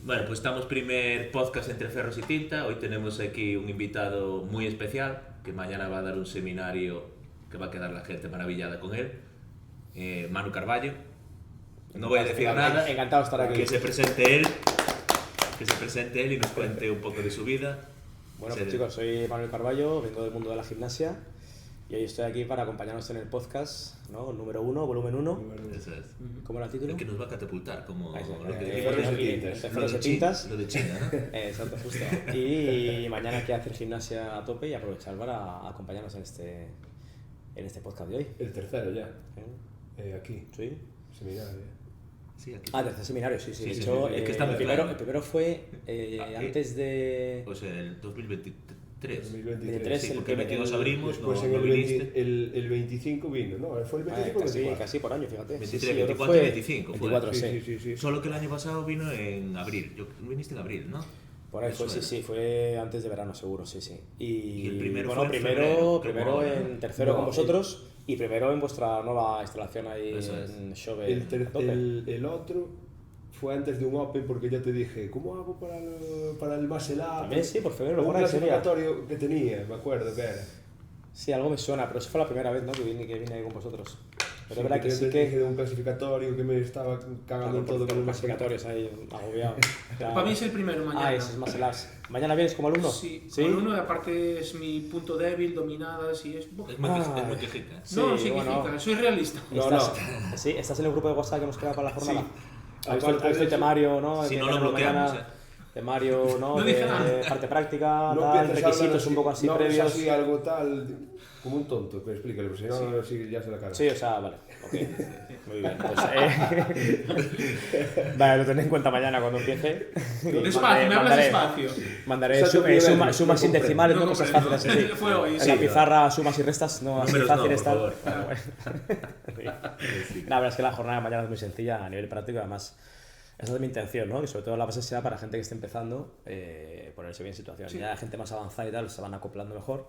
Bueno, pues estamos primer podcast entre Ferros y Tinta. Hoy tenemos aquí un invitado muy especial que mañana va a dar un seminario que va a quedar la gente maravillada con él. Manu Carballo. No voy a decir nada. Encantado de estar aquí. Que se presente él y nos cuente un poco de su vida. Bueno, pues chicos, soy Manuel Carballo, vengo del mundo de la gimnasia y hoy estoy aquí para acompañarnos en el podcast, ¿no? Número 1, volumen 1. Eso es. ¿Cómo era el título? El que nos va a catapultar, como lo que Ferros dijimos. de Ferros de Tintas. Lo de China, ¿no? Exacto, justo. Y mañana hay que hacer gimnasia a tope y aprovechar para acompañarnos en este podcast de hoy. El tercero ya, aquí, ¿Sí? seminario. Sí, aquí. Tercer seminario, sí. Sí, De sí, hecho, sí. Es que está el mezclando. primero fue antes de... O sea, el 2023. 2023. Sí, porque el 22 abrimos, Después no en el, viniste. el 25 vino, ¿no? ¿Fue el 25 o el 24? Casi por año, fíjate. 23, Sí, creo que 24 y 25 fue. 24, Sí. Solo que el año pasado vino en abril. Viniste en abril, ¿no? Por ahí fue, Eso era. sí, fue antes de verano seguro, sí. Y el primero bueno, fue en febrero, primero como en ahora, ¿no? tercero No, con vosotros y primero en vuestra nueva instalación ahí Eso es. en Xove. El otro fue antes de un Open porque ya te dije, ¿cómo hago para el Muscle Up? También sí, por febrero, Un por ahí sería. clasificatorio que tenía, me acuerdo que era. Sí, algo me suena, pero eso fue la primera vez, ¿no? que vine ahí con vosotros. Pero Sí, es verdad que yo sí te que... dije de un clasificatorio que me estaba cagando en todo con con los el Muscle Up. clasificatorios ahí, agobiado. Para mí es el primero mañana. Ese es más el as. ¿Mañana vienes como alumno? Sí, alumno, y aparte es mi punto débil, dominadas y es... Es muy quejica. No, Sí, significa, bueno. soy realista. Sí, estás en el grupo de WhatsApp que nos queda para la jornada. Sí. ¿Has visto el temario, no? Si Que no lo tenemos bloqueamos, mañana? Temario, ¿no? No de dije nada. parte práctica, No tal, empieces a hablar requisitos un poco así no, previos. así algo tal, como un tonto, pero explícale, porque si no, sí, ya se la cara. Sí, o sea, vale. Ok. Muy bien. Pues, vale, lo tendré en cuenta mañana cuando empiece. Despacio, me hablas despacio. Mandaré Exacto, nivel, sumas no sin decimales, comprendo. ¿no? Cosas fáciles así. Fue hoy, En sí. la pizarra sumas y restas, no así Números no, fáciles por tal. favor. La verdad es que la jornada de mañana es muy sencilla a nivel práctico, además esa es mi intención, ¿no? Que sobre todo la base sea para gente que esté empezando, ponerse bien en situación. Sí. Ya la gente más avanzada y tal se van acoplando mejor.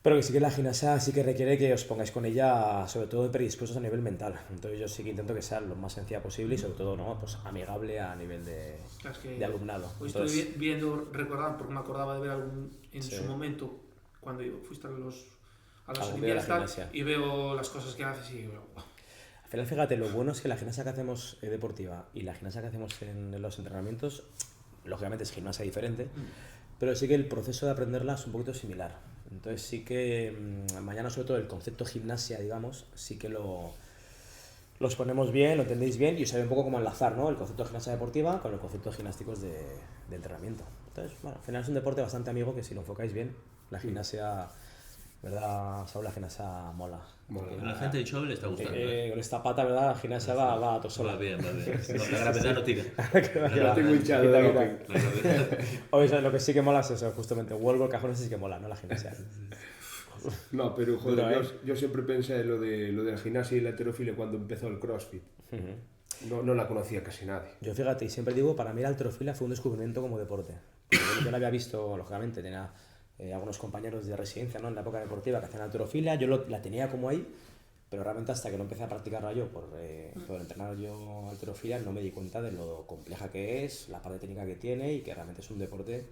Pero que sí que la gimnasia sí que requiere que os pongáis con ella, sobre todo predispuestos a nivel mental. Entonces yo sí que intento que sea lo más sencilla posible y sobre todo, ¿no? Pues amigable a nivel de alumnado. Hoy Entonces, estoy viendo, recordar, porque me acordaba de ver en Sí. su momento, cuando fuiste a las Algún vídeo de la Olimpiadas tal, gimnasia. y veo las cosas que haces y digo, "Buah". al final, fíjate, lo bueno es que la gimnasia que hacemos deportiva y la gimnasia que hacemos en los entrenamientos, lógicamente es gimnasia diferente, pero sí que el proceso de aprenderla es un poquito similar. Entonces sí que mañana sobre todo el concepto gimnasia, digamos, sí que los ponemos bien, lo entendéis bien y os sabe un poco cómo enlazar, ¿no? El concepto de gimnasia deportiva con los conceptos gimnásticos de entrenamiento. Entonces, bueno, al final es un deporte bastante amigo que si lo enfocáis bien, la gimnasia, ¿verdad, Saúl? La gimnasia mola. Mola. A la gente de show le está gustando. Con esta pata, ¿verdad? La gimnasia va a todo sola. Va bien, va bien. No, la gravedad no tira. Ya tengo hinchado de Quita. doping. La gravedad. Oye, ¿sabes? Lo que sí que mola es eso, justamente. Vuelvo al cajón, ese sí que mola, ¿no? La gimnasia. No, pero joder, Duro, yo siempre pensé lo de la gimnasia y la halterofilia cuando empezó el CrossFit. No la conocía casi nadie. Yo fíjate, y siempre digo, para mí la halterofilia fue un descubrimiento como deporte. Yo la había visto, lógicamente, tenía algunos compañeros de residencia, ¿no? En la época deportiva que hacían halterofilia, yo la tenía como ahí, pero realmente hasta que no empecé a practicarla yo, por entrenar yo halterofilia, no me di cuenta de lo compleja que es, la parte técnica que tiene y que realmente es un deporte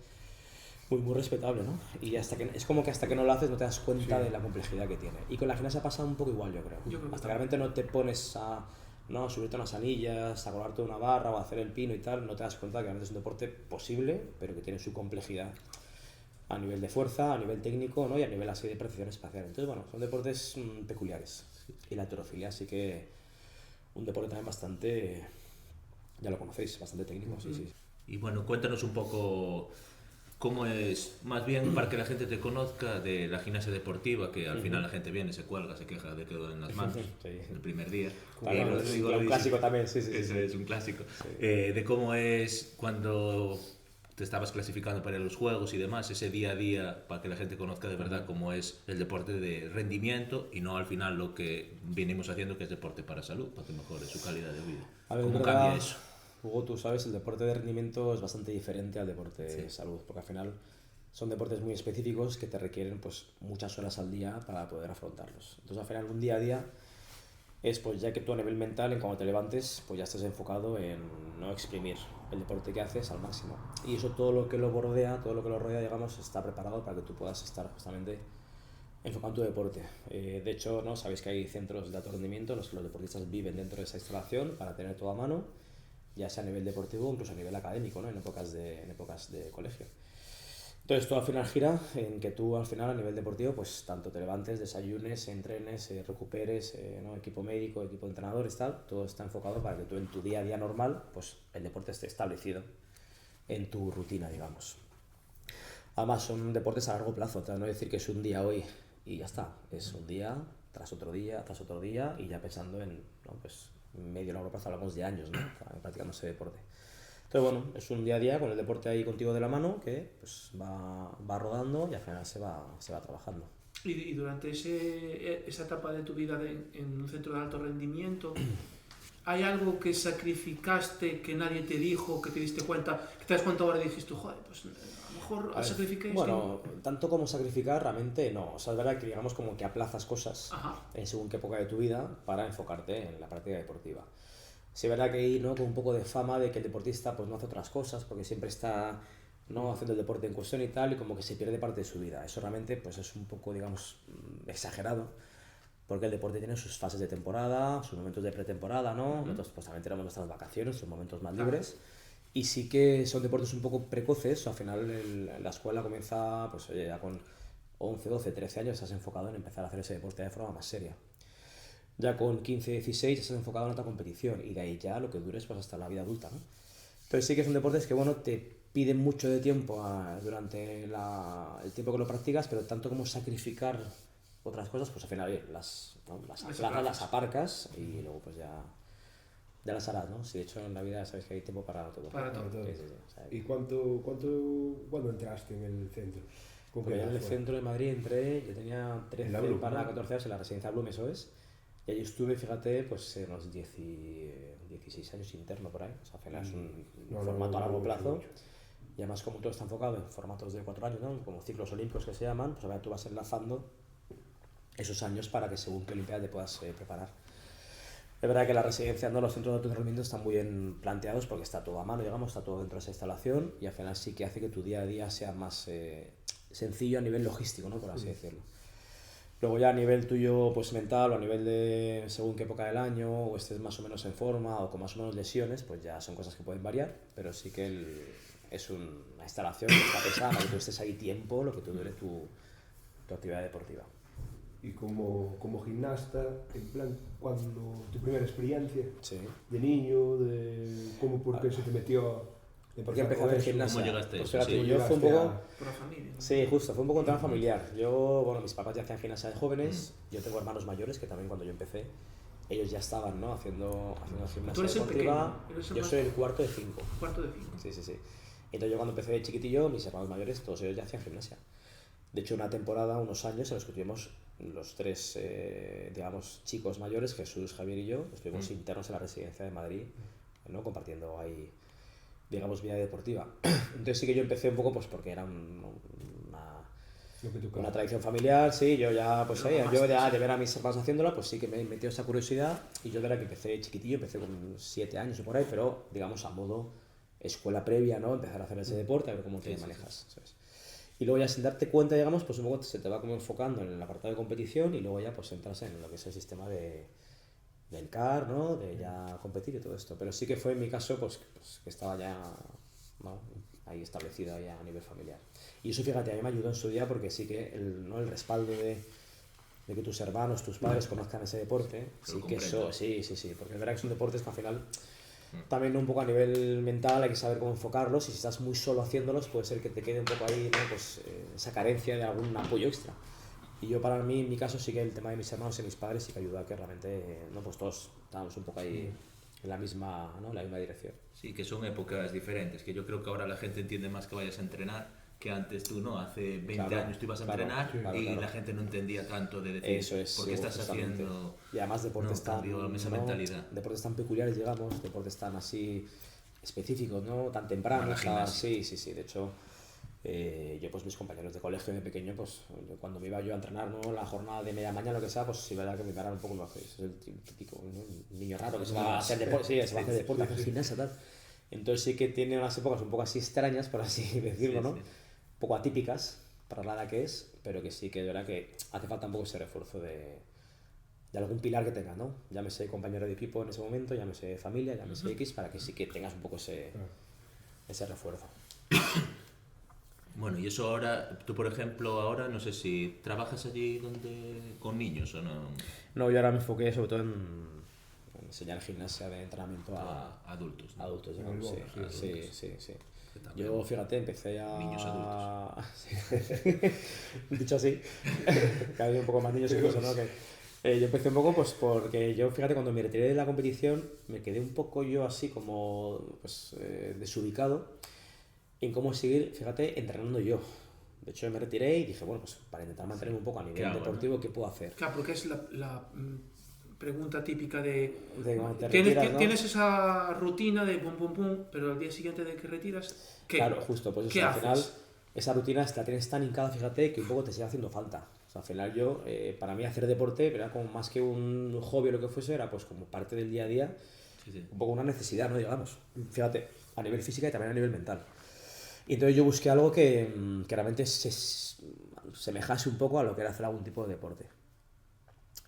muy respetable, ¿no? Y es como que hasta que no lo haces no te das cuenta de la complejidad que tiene. Y con la gimnasia pasa un poco igual, yo creo. Yo creo que Hasta que realmente no te pones a subirte unas anillas, a colgarte una barra o a hacer el pino y tal, no te das cuenta que realmente es un deporte posible, pero que tiene su complejidad a nivel de fuerza, a nivel técnico, ¿no? Y a nivel así de precisión espacial. Entonces, bueno, son deportes peculiares. Y la halterofilia sí que un deporte también bastante, ya lo conocéis, bastante técnico, sí. Y bueno, cuéntanos un poco cómo es, más bien para que la gente te conozca de la gimnasia deportiva, que al final la gente viene, se cuelga, se queja de que duelen las manos el primer día. Claro, un clásico también, sí. Eso es un clásico. De cómo es cuando te estabas clasificando para los juegos y demás, ese día a día, para que la gente conozca de verdad cómo es el deporte de rendimiento y no al final lo que venimos haciendo, que es deporte para salud, para que mejore su calidad de vida. A ver, ¿Cómo verdad, cambia eso? Hugo, tú sabes, el deporte de rendimiento es bastante diferente al deporte de salud, porque al final son deportes muy específicos que te requieren pues muchas horas al día para poder afrontarlos. Entonces al final un día a día es pues ya que tú a nivel mental, en cuanto te levantes, pues ya estás enfocado en no exprimir el deporte que haces al máximo. Y eso todo lo que lo rodea, digamos, está preparado para que tú puedas estar justamente enfocado en tu deporte. De hecho, ¿no? Sabéis que hay centros de alto rendimiento en los que los deportistas viven dentro de esa instalación para tener todo a mano, ya sea a nivel deportivo o incluso a nivel académico, ¿no? En épocas de colegio. Entonces todo al final gira en que tú al final a nivel deportivo pues tanto te levantes, desayunes, entrenes, recuperes, ¿no? Equipo médico, equipo de entrenadores, tal, todo está enfocado para que tú en tu día a día normal pues el deporte esté establecido en tu rutina, digamos. Además son deportes a largo plazo, no decir que es un día hoy y ya está, es un día tras otro día, tras otro día y ya pensando en, ¿no? Pues medio largo plazo, hablamos de años, ¿no? Practicando ese deporte. Entonces, bueno, es un día a día con el deporte ahí contigo de la mano que pues, va rodando y al final se va trabajando. Y durante esa etapa de tu vida en un centro de alto rendimiento, ¿hay algo que sacrificaste que nadie te dijo, que te diste cuenta, que te das cuenta ahora y dijiste, joder, pues a lo mejor sacrifiqué esto? Bueno, tanto como sacrificar, realmente no. O sea, es verdad que digamos como que aplazas cosas en según qué época de tu vida para enfocarte en la práctica deportiva. Sí, es verdad que hay, ¿no? Con un poco de fama de que el deportista pues no hace otras cosas porque siempre está, ¿no? Haciendo el deporte en cuestión y tal y como que se pierde parte de su vida. Eso realmente pues es un poco, digamos, exagerado porque el deporte tiene sus fases de temporada, sus momentos de pretemporada, ¿no? Nosotros pues también tenemos nuestras vacaciones, sus momentos más libres y sí que son deportes un poco precoces. Al final la escuela comienza pues oye, ya con 11, 12, 13 años estás enfocado en empezar a hacer ese deporte de forma más seria. Ya con 15, 16 estás enfocado en otra competición y de ahí ya lo que dures pues hasta la vida adulta, ¿no? Entonces sí que son deportes que bueno, te piden mucho de tiempo durante el tiempo que lo practicas, pero tanto como sacrificar otras cosas, pues al final las aparcas y luego pues ya las harás, ¿no? Si de hecho en la vida sabes que hay tiempo para todo. Para todo. Sí, o sea, ¿Y cuándo entraste en el centro? Porque en el centro de Madrid entré, yo tenía 13 para 14 años en la residencia Blum, eso es. Y allí estuve, fíjate, pues en los 16 años interno por ahí. O sea, al final es un formato a largo plazo. Y además como todo está enfocado en formatos de 4 años, ¿no? Como ciclos olímpicos que se llaman, pues ahora tú vas enlazando esos años para que según qué Olimpiada te puedas preparar. Es verdad que la residencia, ¿no? Los centros de alto rendimiento están muy bien planteados porque está todo a mano, digamos, está todo dentro de esa instalación y al final sí que hace que tu día a día sea más sencillo a nivel logístico, ¿no? Por así decirlo. Luego ya a nivel tuyo pues mental o a nivel de según qué época del año o estés más o menos en forma o con más o menos lesiones, pues ya son cosas que pueden variar, pero sí que es una instalación que está pesada, que tú estés ahí tiempo, lo que te dure tu actividad deportiva. Y como gimnasta, en plan, cuando tu primera experiencia de niño, ¿por qué se te metió? ¿Por qué empecé a hacer gimnasia? ¿Cómo llegaste a eso? Pues fíjate, yo fue un poco... Por la familia, ¿no? Sí, justo, fue un poco un tema familiar. Yo, bueno, mis papás ya hacían gimnasia de jóvenes, yo tengo hermanos mayores que también cuando yo empecé, ellos ya estaban, ¿no? haciendo gimnasia ¿Tú eres deportiva. el pequeño? Yo soy el cuarto de 5. Cuarto de 5. Sí. Entonces yo cuando empecé de chiquitillo, mis hermanos mayores, todos ellos ya hacían gimnasia. De hecho, una temporada, unos años en los que tuvimos los tres, digamos, chicos mayores, Jesús, Javier y yo, estuvimos internos en la residencia de Madrid, ¿no? Compartiendo ahí, digamos, vida deportiva. Entonces sí que yo empecé un poco pues porque era una tradición familiar, sí, yo ya, pues yo ya de ver a mis hermanos haciéndola, pues sí que me metió esa curiosidad y yo de verdad que empecé chiquitillo, empecé con 7 años o por ahí, pero digamos a modo escuela previa, ¿no? Empezar a hacer ese deporte, a ver cómo te manejas, ¿sabes? Y luego ya sin darte cuenta, digamos, pues un poco se te va como enfocando en el apartado de competición y luego ya pues entras en lo que es el sistema del CAR, ¿no? De ya competir y todo esto. Pero sí que fue en mi caso pues que estaba ya, ¿no? Ahí establecido ya a nivel familiar. Y eso, fíjate, a mí me ayudó en su día porque sí que el respaldo de que tus hermanos, tus padres conozcan ese deporte, sí que eso, sí, porque es verdad que son deportes que al final también un poco a nivel mental hay que saber cómo enfocarlos y si estás muy solo haciéndolos puede ser que te quede un poco ahí, ¿no? Pues esa carencia de algún apoyo extra. Y yo para mí, en mi caso, sí que el tema de mis hermanos y mis padres sí que ayuda a que realmente, ¿no? Pues todos estábamos un poco ahí en la misma, ¿no? La misma dirección. Sí, que son épocas diferentes, que yo creo que ahora la gente entiende más que vayas a entrenar que antes tú, ¿no? Hace 20 años tú ibas a entrenar y la gente no entendía tanto de decir eso es, por qué estás haciendo... Y además deportes esa mentalidad. Deportes tan peculiares, digamos, deportes tan así específicos, ¿no? Tan tempranos. Sí. De hecho, yo pues mis compañeros de colegio de pequeño, pues cuando me iba yo a entrenar, ¿no? La jornada de media mañana, lo que sea, pues sí, verdad que me pararon un poco los es el típico, ¿no? Un niño raro que se va a hacer deporte, sí, se va a hacer deporte, a hacer gimnasia, tal. Entonces sí que tiene unas épocas un poco así extrañas, por así decirlo, ¿no? Un poco atípicas para la edad que es, pero que sí que es verdad que hace falta un poco ese refuerzo de algún pilar que tengas, ¿no? Llámese compañero de equipo en ese momento, llámese familia, llámese X, para que sí que tengas un poco ese refuerzo. Bueno, y eso ahora, tú por ejemplo, ahora no sé si trabajas allí con niños o no. No, yo ahora me enfoqué sobre todo en enseñar gimnasia de entrenamiento a adultos, ¿no? adultos, Adultos, sí. Yo, fíjate, empecé a... Niños adultos. Dicho así, cada vez un poco más niños incluso, ¿no? Yo empecé un poco pues porque yo, fíjate, cuando me retiré de la competición me quedé un poco yo así como pues desubicado en cómo seguir, fíjate, entrenando yo. De hecho, me retiré y dije, bueno, pues para intentar mantenerme un poco a nivel deportivo, ¿no? ¿Qué puedo hacer? Claro, porque es la pregunta típica de cuando te ¿tienes, retiras, ¿no? tienes esa rutina de pum pum pum, pero al día siguiente de que retiras, ¿qué? Claro, justo, pues ¿Qué eso, al haces? final esa rutina la tienes tan hincada, fíjate, que un poco te sigue haciendo falta. O sea, al final yo, para mí hacer deporte era como más que un hobby o lo que fuese, era pues como parte del día a día, un poco una necesidad, ¿no? Digamos, fíjate, a nivel física y también a nivel mental. Y entonces yo busqué algo que realmente se semejase un poco a lo que era hacer algún tipo de deporte.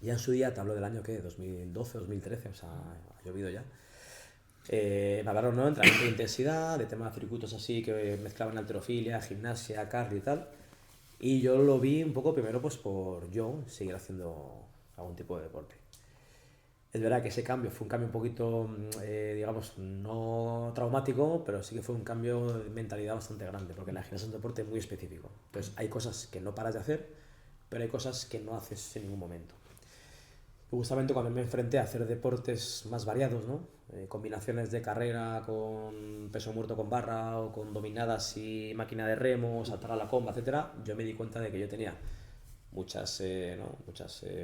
Ya en su día, te hablo del año, ¿qué? 2012, 2013, o sea, ha llovido ya. Me hablaron, ¿no? Entrenamiento de intensidad, de temas de circuitos así que mezclaban halterofilia, gimnasia, cardio y tal. Y yo lo vi un poco primero pues por yo seguir haciendo algún tipo de deporte. Es verdad que ese cambio fue un cambio un poquito, digamos, no traumático, pero sí que fue un cambio de mentalidad bastante grande, porque la gimnasia es un deporte muy específico. Entonces hay cosas que no paras de hacer, pero hay cosas que no haces en ningún momento. Y justamente cuando me enfrenté a hacer deportes más variados, ¿no? Combinaciones de carrera con peso muerto con barra o con dominadas y máquina de remo, saltar a la comba, etcétera, yo me di cuenta de que yo tenía muchas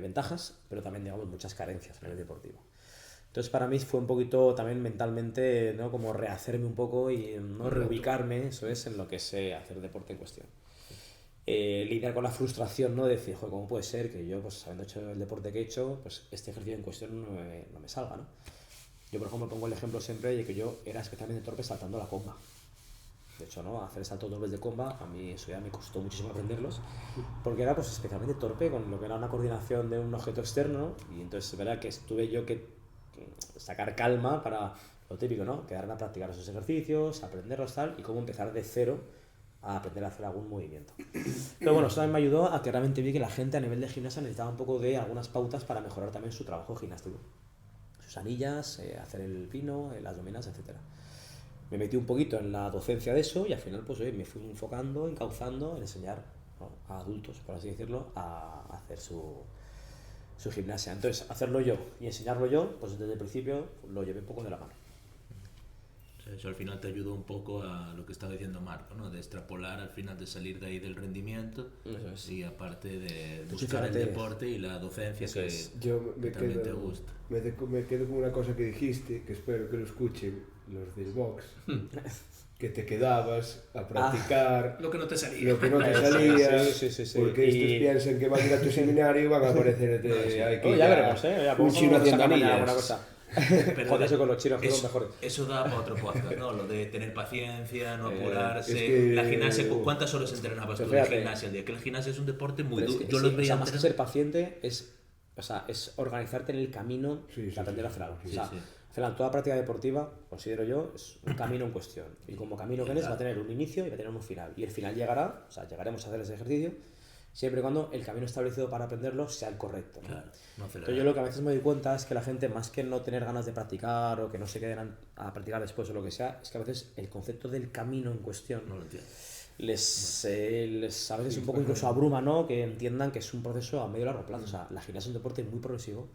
ventajas, pero también, digamos, muchas carencias a nivel deportivo. Entonces para mí fue un poquito también mentalmente, ¿no? Como rehacerme un poco y no reubicarme, eso es, en lo que sé hacer deporte en cuestión. Lidiar con la frustración, ¿no? De decir, joder, ¿cómo puede ser que yo, pues habiendo hecho el deporte que he hecho, pues este ejercicio en cuestión no me salga, ¿no? Yo, por ejemplo, pongo el ejemplo siempre de que yo era especialmente torpe saltando la comba. De hecho, ¿no? Hacer saltos dobles de comba, a mí eso ya me costó muchísimo aprenderlos, porque era pues especialmente torpe con lo que era una coordinación de un objeto externo, ¿no? Y entonces es verdad que tuve yo que sacar calma para lo típico, ¿no? Quedarme a practicar esos ejercicios, aprenderlos tal, y cómo empezar de cero a aprender a hacer algún movimiento. Pero bueno, eso también me ayudó a que realmente vi que la gente a nivel de gimnasia necesitaba un poco de algunas pautas para mejorar también su trabajo gimnástico. Sus anillas, hacer el pino, las dominadas, etc. Me metí un poquito en la docencia de eso y al final pues me fui enfocando, encauzando en enseñar, ¿no? A adultos, por así decirlo, a hacer su gimnasia. Entonces, hacerlo yo y enseñarlo yo, pues desde el principio lo llevé un poco de la mano. Eso al final te ayudó un poco a lo que estaba diciendo Marco, ¿no? De extrapolar al final, de salir de ahí del rendimiento y aparte de buscar el deporte y la docencia que también te gusta. Me quedo con una cosa que dijiste, que espero que lo escuchen los del box, que te quedabas a practicar lo que no te salía. Lo que no te salía, sí. porque estos piensan que van a ir a tu seminario y van a aparecer aquí. Ya veremos, ya un chino haciendo alguna anillas. cosa. Pero joder, eso con los chinos que son eso, mejores. Eso da para otro podcast, ¿no? Lo de tener paciencia, no apurarse. Es que, la gimnasia, ¿cuántas horas entrenabas tú de gimnasia al día? Que el gimnasio es un deporte muy duro. Yo los veía más que ser paciente es organizarte en el camino de aprender a hacer algo. Al final, toda práctica deportiva, considero yo, es un camino en cuestión. Y como camino que es, va a tener un inicio y va a tener un final. Y el final llegará, llegaremos a hacer ese ejercicio, siempre y cuando el camino establecido para aprenderlo sea el correcto, ¿no? Claro, no acelerar. Entonces yo lo que a veces me doy cuenta es que la gente, más que no tener ganas de practicar o que no se queden a practicar después o lo que sea, es que a veces el concepto del camino en cuestión no lo entiendo. les a veces un poco incluso abruma, ¿no? Que entiendan que es un proceso a medio y largo plazo. O sea, la gimnasia es un deporte muy progresivo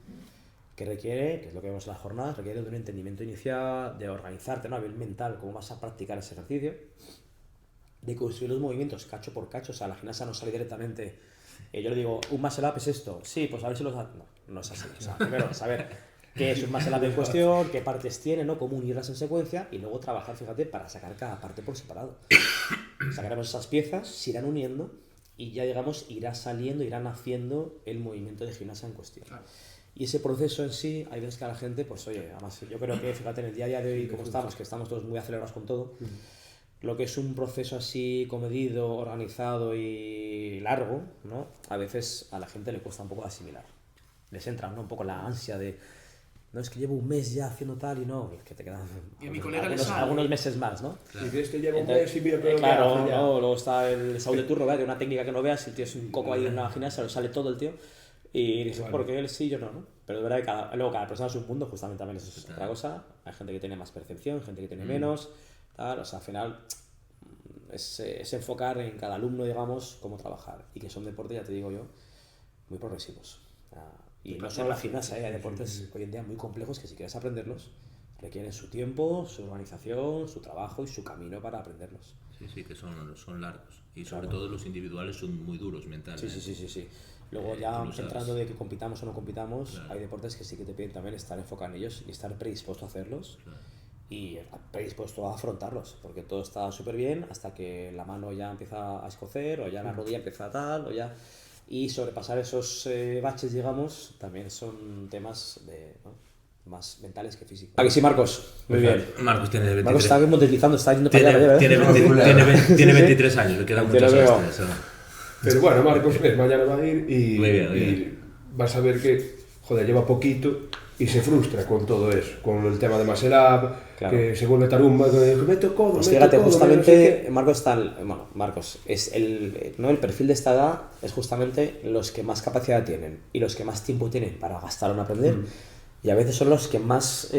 que requiere, que es lo que vemos en las jornadas, requiere de un entendimiento inicial, de organizarte, ¿no? A nivel mental, cómo vas a practicar ese ejercicio, de construir los movimientos cacho por cacho. O sea, la gimnasia no sale directamente. Yo le digo, un muscle up es esto. Sí, pues a ver si los... No es así. O sea, primero, saber qué es un muscle up en cuestión, qué partes tiene, ¿no? Cómo unirlas en secuencia y luego trabajar, fíjate, para sacar cada parte por separado. sacaremos esas piezas, se irán uniendo y ya, digamos, irá saliendo, irá naciendo el movimiento de gimnasia en cuestión. Claro. Y ese proceso en sí, hay veces que a la gente, pues oye, además yo creo que, fíjate, en el día a día de hoy, como estamos, que estamos todos muy acelerados con todo, lo que es un proceso así comedido, organizado y largo, ¿no? A veces a la gente le cuesta un poco asimilar. Les entra, ¿no? Un poco la ansia de, no, es que llevo un mes ya haciendo tal y no, es que te quedan y a mi colega le sale. algunos meses más, ¿no? Y crees que lleva un mes y mira que Claro, hace ya. ¿no? Luego está el Saúl de turno, ¿verdad? Que una técnica que no veas, si tienes un coco ahí en una gimnasia, lo sale todo el tío. Y dices, Vale. porque él sí, yo no, ¿no? Pero es verdad que luego cada persona es un mundo, justamente también eso es otra cosa. Hay gente que tiene más percepción, gente que tiene menos, tal. O sea, al final es enfocar en cada alumno, digamos, cómo trabajar. Y que son deportes, ya te digo yo, muy progresivos. Y no solo la gimnasia, hay deportes hoy en día muy complejos que si quieres aprenderlos, requieren su tiempo, su organización, su trabajo y su camino para aprenderlos. Sí, que son largos. Y sobre todo los individuales son muy duros mentalmente. Sí. Luego ya entrando de que compitamos o no compitamos, Claro. hay deportes que sí que te piden también estar enfocado en ellos y estar predispuesto a hacerlos y predispuesto a afrontarlos, porque todo está súper bien hasta que la mano ya empieza a escocer o ya la rodilla empieza a tal o ya... Y sobrepasar esos baches, digamos, también son temas ¿no? más mentales que físicos. Aquí sí, Marcos. Muy bien. Marcos tiene 23. Marcos está como deslizando, está yendo para allá. Tiene 23 años, le quedan Te lo muchos veo. extras. Pero bueno, Marcos, mañana va a ir y, Muy bien. y vas a ver que, joder, lleva poquito y se frustra con todo eso, con el tema de Muscle Up, Claro. que se vuelve tarumba, que meto codo, Pues meto fíjate, codo, justamente no sé qué. Marcos está, Marcos es el perfil de esta edad es justamente los que más capacidad tienen y los que más tiempo tienen para gastar en aprender y a veces son los que más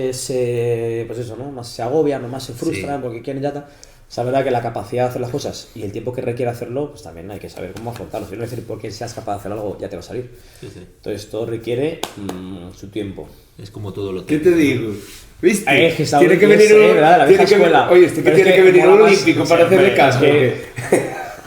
más se agobian o más se frustran porque quieren ya o sea, la verdad que la capacidad de hacer las cosas y el tiempo que requiere hacerlo, pues también hay que saber cómo afrontarlo. Si no decir porque seas capaz de hacer algo ya te va a salir. Sí. Entonces todo requiere su tiempo. Es como todo lo ¿Qué te digo? ¿Viste? Que Tiene que venir ¿verdad? La vieja escuela. Oye, que Pero tiene es que venir mola un más- olímpico sí, para hacerle hombre, caso.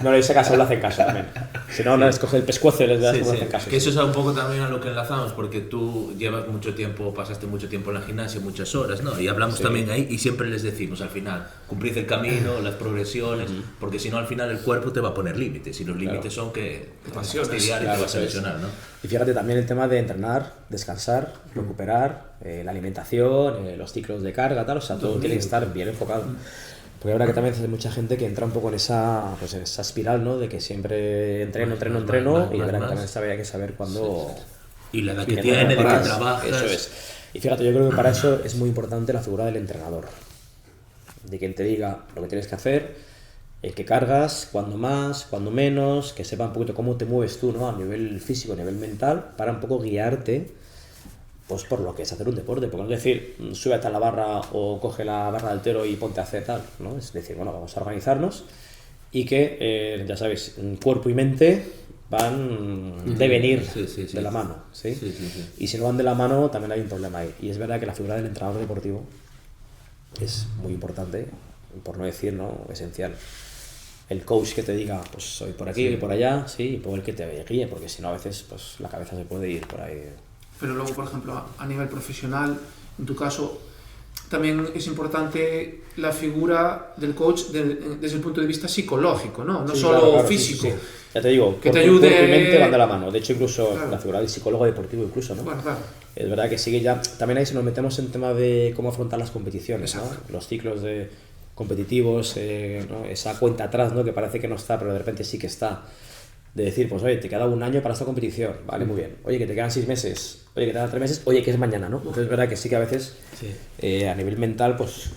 No le hice caso, le hacen caso también. Si no, no les coge el pescuezo y les das Sí, como sí. hacen caso. Que eso es un poco también a lo que enlazamos, porque tú llevas mucho tiempo, pasaste mucho tiempo en la gimnasia, muchas horas, ¿no? Y hablamos también ahí y siempre les decimos al final, cumplid el camino, las progresiones, porque si no al final el cuerpo te va a poner límites y los límites son que te vas a fastidiar y te vas a lesionar, ¿no? Y fíjate también el tema de entrenar, descansar, recuperar, la alimentación, los ciclos de carga, tal, o sea, todo tiene que estar bien enfocado. Porque ahora que también hay mucha gente que entra un poco en esa espiral, ¿no? De que siempre entreno, y la verdad que también hay que saber cuándo... Y la edad que que tiene, de que paras. trabajas. Eso es. Y fíjate, yo creo que para eso es muy importante la figura del entrenador. De quien te diga lo que tienes que hacer, el que cargas, cuándo más, cuándo menos, que sepa un poquito cómo te mueves tú, ¿no? A nivel físico, a nivel mental, para un poco guiarte pues por lo que es hacer un deporte, porque no es decir, súbete a la barra o coge la barra del altero y ponte a hacer tal, ¿no? Es decir, bueno, vamos a organizarnos y que, ya sabéis, cuerpo y mente deben ir de la mano, ¿sí? Sí. Y si no van de la mano, también hay un problema ahí. Y es verdad que la figura del entrenador deportivo es muy importante, por no decir, ¿no? Esencial. El coach que te diga, pues soy por aquí y por allá, sí, y por el que te guíe, porque si no a veces pues la cabeza se puede ir por ahí. Pero luego, por ejemplo, a nivel profesional, en tu caso, también es importante la figura del coach desde el punto de vista psicológico, ¿no? No Sí, solo claro, físico. sí. Ya te digo, Que te cuerpo ayude- y mente van de la mano. De hecho, incluso Claro. la figura del psicólogo deportivo, incluso, ¿no? Bueno, claro. Es verdad que sigue ya. También ahí si nos metemos en tema de cómo afrontar las competiciones, ¿no? Exacto. Los ciclos de competitivos, ¿no? Esa cuenta atrás, ¿no? Que parece que no está, pero de repente sí que está. De decir, pues oye, te queda un año para esta competición, vale, muy bien. Oye, que te quedan 6 meses, oye, que te quedan 3 meses, oye, que es mañana, ¿no? Entonces es verdad que sí que a veces a nivel mental pues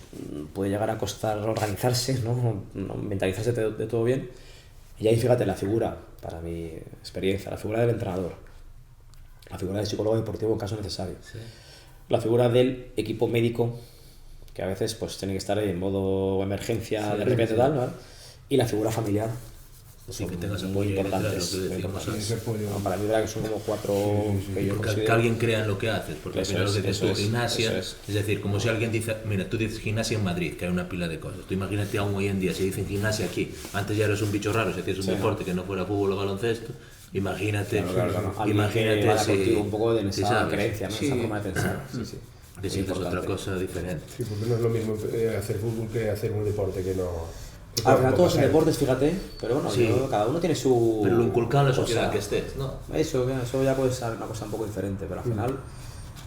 puede llegar a costar organizarse, ¿no? Mentalizarse de todo bien. Y ahí fíjate la figura, para mi experiencia, la figura del entrenador, la figura del psicólogo deportivo en caso necesario, la figura del equipo médico, que a veces pues tiene que estar en modo emergencia de repente tal, ¿no? Y la figura familiar. Sí, Son que tengas muy apoyo, importantes. claro, lo que muy decimos importantes. antes. No, para mí, verdad que son como 4 que yo Que considero. alguien crea en lo que haces, porque al Eso final es, lo que dices eso tú, es, gimnasia, eso es decir, como si alguien dice, mira, tú dices gimnasia en Madrid, que hay una pila de cosas, tú imagínate aún hoy en día, si dicen gimnasia aquí, antes ya eres un bicho raro, si hacías un Sí, deporte que no fuera fútbol o baloncesto, imagínate, Claro. Alguien imagínate que vaya si, contigo un poco de si esa sabes, creencia, ¿no? Sí. Esa forma de pensar. Sí. que Muy sientes otra importante. cosa diferente. Sí, porque no es lo mismo hacer fútbol que hacer un deporte que no Al final todos son deportes, fíjate, pero bueno, Sí. cada uno tiene su... Pero lo inculcado en la sociedad cosa. que estés, ¿no? Eso ya puede ser una cosa un poco diferente, pero al final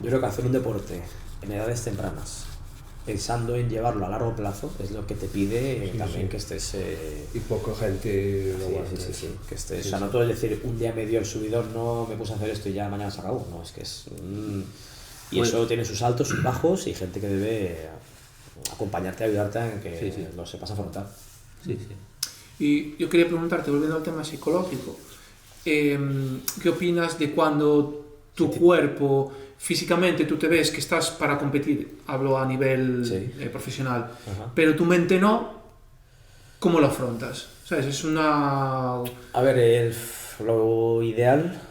yo creo que hacer un deporte en edades tempranas, pensando en llevarlo a largo plazo, es lo que te pide también que estés... Y poca gente lo sí, aguanta. sí, que estés... Sí, o sea, no todo es decir, un día me dio el subidón, no me puse a hacer esto y ya mañana se acabó. No, es que es... y Pues- eso tiene sus altos, sus bajos y gente que debe acompañarte, ayudarte en que Sí. lo sepas afrontar. Sí, sí. Y yo quería preguntarte, volviendo al tema psicológico, ¿qué opinas de cuando tu cuerpo, físicamente, tú te ves que estás para competir, hablo a nivel profesional, Ajá. pero tu mente no, ¿cómo lo afrontas? ¿Sabes? Es una... A ver, lo ideal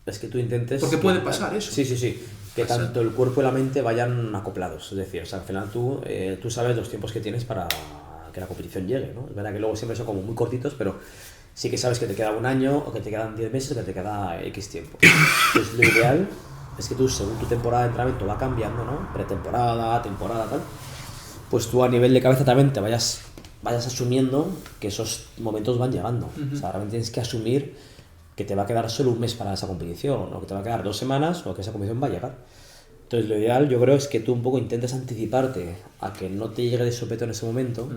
es que tú intentes... Porque puede pasar eso. Sí, que Pasa. tanto el cuerpo y la mente vayan acoplados. Es decir, o sea, al final tú sabes los tiempos que tienes para que la competición llegue, ¿no? Es verdad que luego siempre son como muy cortitos, pero sí que sabes que te queda un año, o que te quedan 10 meses, o que te queda X tiempo. Entonces lo ideal es que tú, según tu temporada de entrenamiento va cambiando, ¿no? Pretemporada, temporada, tal, pues tú a nivel de cabeza también te vayas asumiendo que esos momentos van llegando. O sea, realmente tienes que asumir que te va a quedar solo un mes para esa competición, o que te va a quedar 2 semanas, o que esa competición va a llegar. Entonces lo ideal yo creo es que tú un poco intentes anticiparte a que no te llegue de sopetón en ese momento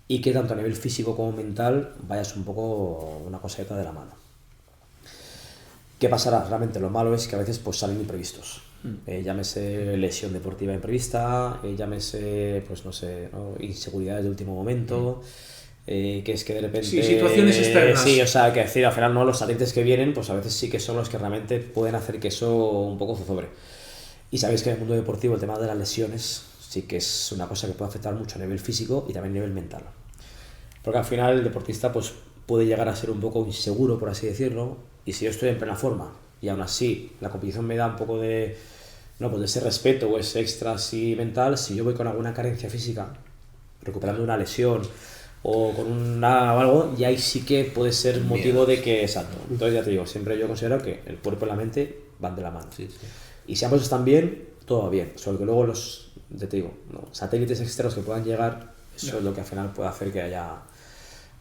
y que tanto a nivel físico como mental vayas un poco una cosa de la mano. ¿Qué pasará? Realmente lo malo es que a veces pues salen imprevistos. Llámese lesión deportiva imprevista, llámese, pues no sé, ¿no? Inseguridades de último momento, que es que de repente... Sí, situaciones externas. Sí, o sea, que decir, al final no, los salientes que vienen, pues a veces sí que son los que realmente pueden hacer que eso un poco zozobre. Y sabéis que en el mundo deportivo el tema de las lesiones sí que es una cosa que puede afectar mucho a nivel físico y también a nivel mental. Porque al final el deportista pues puede llegar a ser un poco inseguro, por así decirlo, y si yo estoy en plena forma y aún así la competición me da un poco de, no, pues de ese respeto o ese extra así mental, si yo voy con alguna carencia física, recuperando una lesión o con o algo, y ahí sí que puede ser motivo de que, exacto. Entonces ya te digo, siempre yo considero que el cuerpo y la mente van de la mano. Sí, sí. Y si ambos están bien, todo va bien. Solo que luego los, ya te digo, ¿no? Satélites externos que puedan llegar, eso es lo que al final puede hacer que haya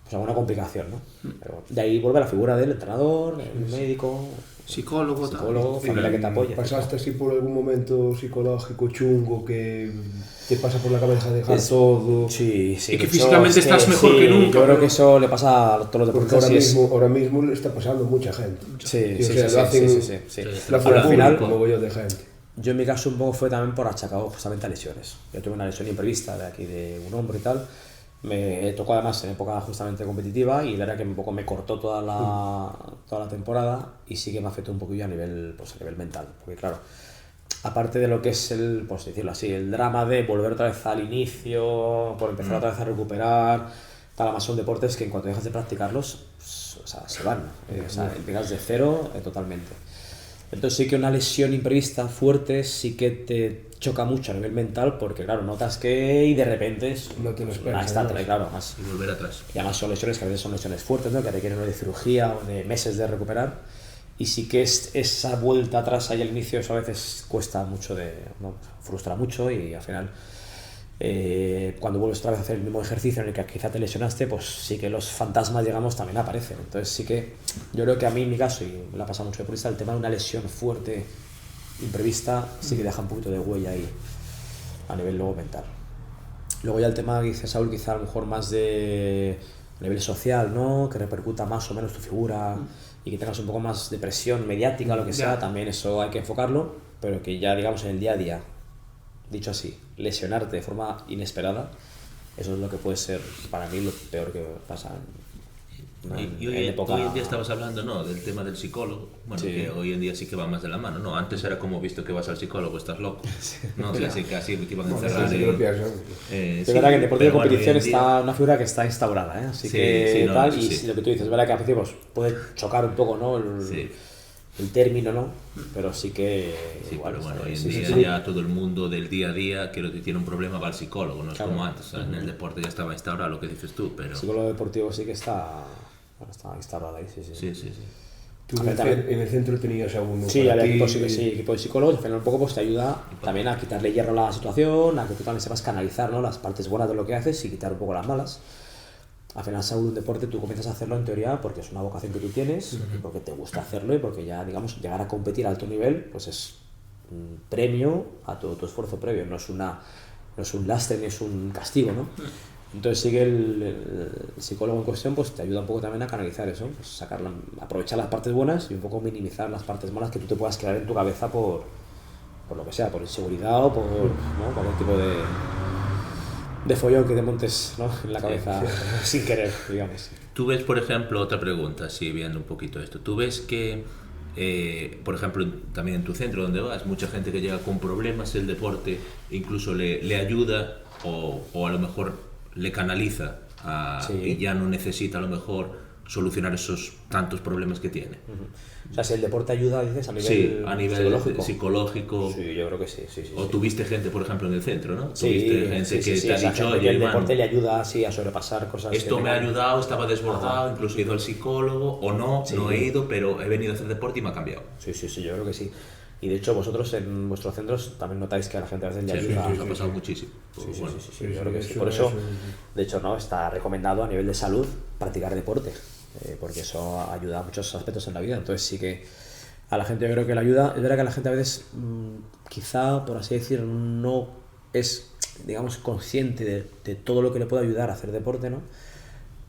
pues alguna complicación, ¿no? Pero de ahí vuelve la figura del entrenador, el médico, Psicólogo, tal. familia que te apoye. ¿Pasaste así por algún momento psicológico chungo que te pasa por la cabeza dejar todo? Sí, Y que de físicamente hecho, estás mejor que nunca, Yo creo pero- que eso le pasa a todos los Porque deportistas. ahora mismo le está pasando mucha gente. Sí, Y, o sí, sea, sí, lo hacen- sí. La Pero al final, como voy yo de gente. yo en mi caso un poco fue también por achacado justamente a lesiones. Yo tuve una lesión imprevista de aquí de un hombro y tal. Me tocó además en época justamente competitiva y la verdad que un poco me cortó toda la temporada y sí que me afectó un poquillo a nivel mental. Porque claro, aparte de lo que es pues decirlo así, el drama de volver otra vez al inicio, por empezar otra vez a recuperar, tal, además son deportes que en cuanto dejas de practicarlos, pues, o sea, se van. O sea, empiezas de cero totalmente. Entonces sí que una lesión imprevista fuerte sí que te choca mucho a nivel mental porque claro, notas que y de repente No te lo esperas, ahí está, además. claro, más. Y volver atrás. Y además son lesiones que a veces son lesiones fuertes, ¿no? Que requieren de cirugía o de meses de recuperar y sí que esa vuelta atrás ahí al inicio eso a veces cuesta mucho, ¿no? Frustra mucho y al final cuando vuelves otra vez a hacer el mismo ejercicio en el que quizá te lesionaste, pues sí que los fantasmas, digamos, también aparecen. Entonces sí que yo creo que a mí en mi caso, y me la ha pasado mucho de deportista, el tema de una lesión fuerte, imprevista, sí que deja un poquito de huella ahí a nivel luego mental. Luego ya el tema que dice Saúl, quizá a lo mejor más de a nivel social, ¿no? Que repercuta más o menos tu figura y que tengas un poco más de presión mediática o lo que sea, también eso hay que enfocarlo, pero que ya digamos en el día a día, dicho así, lesionarte de forma inesperada, eso es lo que puede ser para mí lo peor que pasa Y hoy en día estabas hablando, ¿no?, del tema del psicólogo. Bueno, Sí. que hoy en día sí que va más de la mano, ¿no? Antes era como visto que vas al psicólogo, estás loco. No, o sea, sí, casi te iban a encerrar. Sí, lo pienso. Es verdad que el deporte de pero bueno, competición hoy en día- está una figura que está instaurada, ¿eh? Así Sí, que sí, no, tal, eso y sí. lo que tú dices, es verdad que al principio pues, puede chocar un poco, ¿no? Sí. El término, ¿no? Pero sí que Sí, igual pero está bueno, bien. hoy en Sí, día sí, sí. ya todo el mundo del día a día, quiero decir, tiene un problema, va al psicólogo, no es Claro. como antes. O sea, en el deporte ya estaba instaurado lo que dices tú, pero... El psicólogo deportivo sí que está instaurado ahí, sí. Sí, sí, sí. Tú A en ver, el, también- en el centro tenías a uno Sí, para el ti. equipo de psicólogos, al final un poco pues te ayuda también a quitarle hierro a la situación, a que tú también sepas canalizar, ¿no?, las partes buenas de lo que haces y quitar un poco las malas. al final salud un deporte tú comienzas a hacerlo en teoría porque es una vocación que tú tienes, porque te gusta hacerlo y porque ya, digamos, llegar a competir a alto nivel, pues es un premio a todo tu esfuerzo previo, no es un lastre ni es un castigo, ¿no? Entonces sí que el psicólogo en cuestión pues te ayuda un poco también a canalizar eso, pues aprovechar las partes buenas y un poco minimizar las partes malas que tú te puedas crear en tu cabeza por lo que sea, por inseguridad o por, ¿no?, cualquier tipo de follón que te montes, ¿no?, en la cabeza sin querer, digamos. Tú ves, por ejemplo, otra pregunta, sí, viendo un poquito esto, tú ves que, por ejemplo, también en tu centro donde vas, mucha gente que llega con problemas, el deporte incluso le ayuda o a lo mejor le canaliza y ya no necesita a lo mejor solucionar esos tantos problemas que tiene. O sea, si el deporte ayuda, dices, a nivel psicológico. Sí, yo creo que sí. O tuviste gente, por ejemplo, en el centro, ¿no? Sí, tuviste gente que te ha dicho, oye, el deporte le ayuda así a sobrepasar cosas. Esto me ha ayudado, estaba desbordado, incluso he ido al psicólogo, o no he ido, pero he venido a hacer deporte y me ha cambiado. Sí, yo creo que sí. Y de hecho vosotros en vuestros centros también notáis que a la gente a veces le ayuda. Sí, ha pasado muchísimo. Sí, yo creo que sí. Por eso, de hecho, no está recomendado a nivel de salud practicar deporte, porque eso ayuda a muchos aspectos en la vida. Entonces sí que a la gente yo creo que le ayuda. Es verdad que la gente a veces, quizá, por así decir, no es, digamos, consciente de todo lo que le puede ayudar a hacer deporte, ¿no?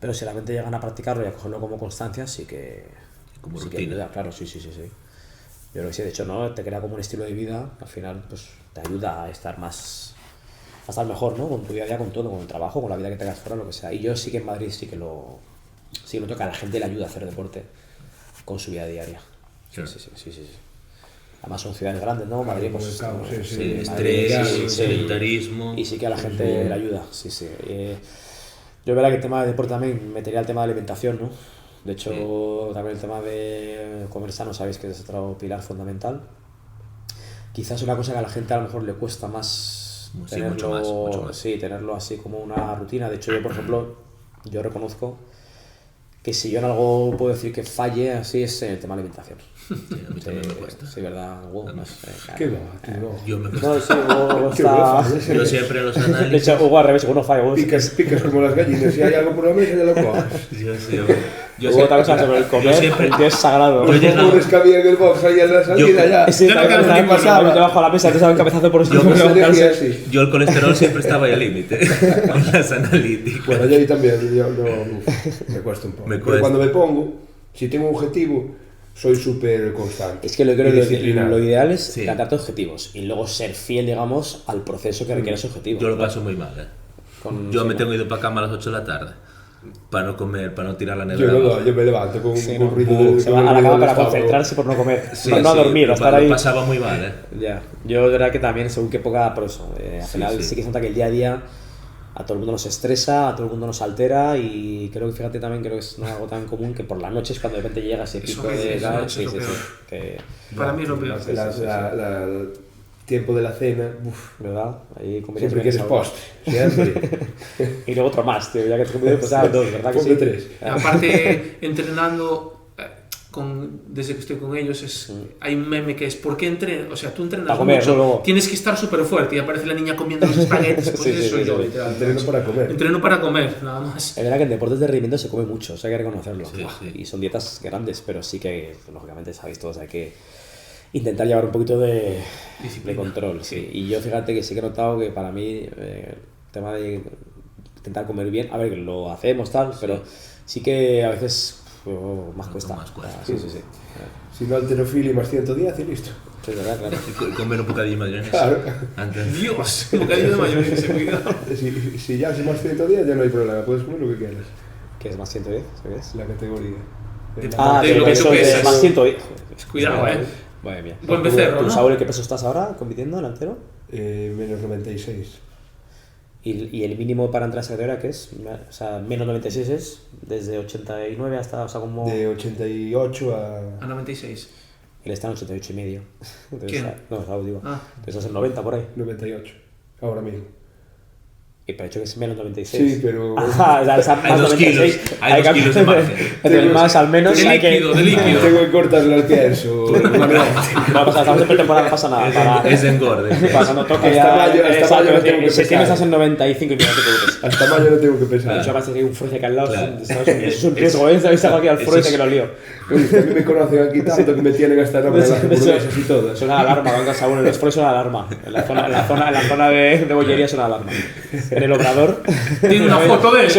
Pero si realmente llegan a practicarlo y a cogerlo como constancia, sí que ayuda, claro, sí. Yo creo que sí, de hecho, ¿no? Te crea como un estilo de vida, al final, pues te ayuda a estar mejor, ¿no? Con tu día a día, con todo, con el trabajo, con la vida que tengas fuera, lo que sea. Y yo sí que en Madrid sí que noto que a la gente le ayuda a hacer deporte con su vida diaria. Sí. Además son ciudades grandes, ¿no? Madrid, pues... estrés, sedentarismo... Y sí que a la gente le ayuda, sí. Yo verá que el tema de deporte también metería el tema de alimentación, ¿no? De hecho, también el tema de comer sano, sabéis que es otro pilar fundamental. Quizás es una cosa que a la gente a lo mejor le cuesta más tenerlo, mucho más. Sí, tenerlo así como una rutina. De hecho, yo, por ejemplo, yo reconozco que si yo en algo puedo decir que falle así es en el tema de alimentación. Sí, a mí también me cuesta. Sí, ¿verdad? Hugo, claro. ¿Qué va? Yo me cuesta. No, sí, Hugo está... Yo siempre los análisis... De hecho, Hugo al revés, Hugo no falla. Picas como las gallinas, si hay algo por la mesa ya lo coges. Yo Hugo también sabe sobre el comer, el que es sagrado. Yo pobres que había en el box ahí en la salida ya. Sí, también pasaba debajo de la mesa, te sabe el cabezazo por eso. Yo el colesterol siempre estaba ahí al límite, con las analíticas. Bueno, yo ahí también, me cuesta un poco. Pero cuando me pongo, si tengo un objetivo, soy súper constante. Es que lo ideal es plantearte objetivos y luego ser fiel, digamos, al proceso que requiere ese objetivo. Yo lo paso muy mal, Yo me tengo ido para cama a las 8 de la tarde para no comer, para no tirar la nevera. Yo me levanto con un ruido. Se va a la cama para concentrarse por no comer, no a dormir, a estar ahí. Pasaba muy mal, Ya. Yo de verdad que también, según qué época, por eso. Al final sí que se nota que el día a día a todo el mundo nos estresa, a todo el mundo nos altera y creo que, fíjate, también creo que es algo tan común que por las noches cuando de repente llega ese pico de edad. Sí. Para mí es lo peor. El tiempo de la cena, ¿verdad? Ahí siempre quieres postre, siempre. Y luego otro más, tío, ya que te comido pues dos, ¿verdad que sí? Tres. Aparte, entrenando, desde que estoy con ellos, hay un meme que es ¿por qué entrenas? O sea, tú entrenas para comer, mucho, luego. Tienes que estar súper fuerte y aparece la niña comiendo los espaguetis, pues eso soy yo, literalmente. Entreno para comer, nada más. Es verdad que en deportes de rendimiento se come mucho, o sea, hay que reconocerlo. Y son dietas grandes, pero sí que, lógicamente, sabéis todos, hay que intentar llevar un poquito de control. Sí. Y yo fíjate que sí que he notado que para mí el tema de intentar comer bien, a ver, que lo hacemos tal, pero sí que a veces más cuesta. Sí. Si no alterofilia más 110 y listo. Sí, verdad, claro. Comer un bocadillo de mayonesa. Claro. Dios, un bocadillo de mayonesa, cuidado. Si ya es más 110 ya no hay problema, puedes comer lo que quieras. ¿Qué es más 110? ¿Sabes? La categoría. El peso es más 110. Cuidado, Madre mía. Buen becerro, ¿Tú, ¿no? Saúl, en qué peso estás ahora compitiendo delantero? Menos 96. ¿Y el mínimo para entrar a esa categoría qué es? O sea, menos 96 es desde 89 hasta, o sea, como... De 88 a 96. Él está en 88 y medio. Entonces, ¿Quién? No, Saúl, digo. Ah. Entonces estás en 90 por ahí. 98, ahora mismo. pero he hecho que es menos 96. Sí, pero... Ajá, o sea, esa Hay más 2 kilos, 96, hay 2 kilos de margen. Entre el más al menos De hay que... líquido, de líquido. Tengo que cortar las pies o... No pasa, estamos en pretemporada, no pasa nada. Es de engorde. Cuando toque Hasta ya... mayo exacto, no tengo que en septiembre pesar. estás en 95 y no te preocupes. Hasta mayo no tengo que De pensar. hecho, parece que hay un Freud aquí al lado. Claro. Eso es un riesgo, ¿eh? Sabéis algo aquí al Eso Freud es- que lo lío. Uy, a mí me conocen aquí tanto que me tienen hasta el nombre de las hamburguesas y todas. Suena la alarma, cuando casa uno. En los Freud suena la alarma. En la zona de bollería suena la alarma. En el obrador... Tiene una foto de él.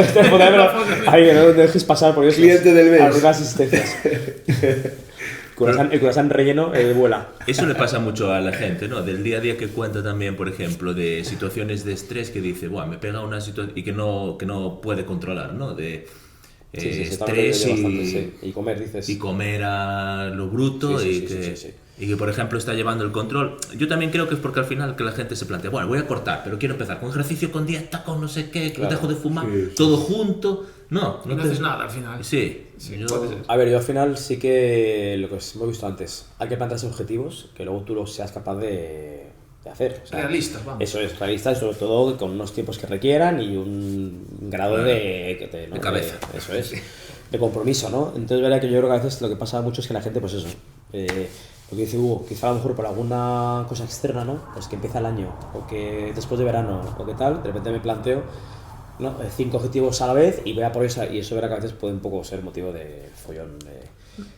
Ahí, que no dejes pasar por eso. Cliente del mes. Algunas asistencias. El croissant relleno vuela. Eso le pasa mucho a la gente, ¿no? Del día a día que cuenta también, por ejemplo, de situaciones de estrés que dice, buah, me pega una situación y que no puede controlar, ¿no? De Sí, también estrés lo llevo bastante, sí. Y comer, dices. y comer a lo bruto Sí, sí, y, sí, que, sí. y que, por ejemplo, está llevando el control. Yo también creo que es porque al final que la gente se plantea, bueno, voy a cortar, pero quiero empezar con ejercicio, con dieta, con no sé qué, que Claro. dejo de fumar, Sí, sí. todo junto. No No haces nada al final. Sí, yo- puede ser. A ver, yo al final sí que lo que hemos visto antes, hay que plantearse objetivos que luego tú los seas capaz de hacer. O sea, Realistas, vamos. Eso es, realista y sobre todo con unos tiempos que requieran y un grado de, De cabeza. Eso es, de compromiso, ¿no? Entonces, verá que yo creo que a veces lo que pasa mucho es que la gente, pues eso, lo que dice Hugo, quizá a lo mejor por alguna cosa externa, ¿no? Pues que empieza el año, o que después de verano, o que tal, de repente me planteo, ¿no? 5 objetivos a la vez y voy a por esa, y eso verá que a veces puede un poco ser motivo de follón.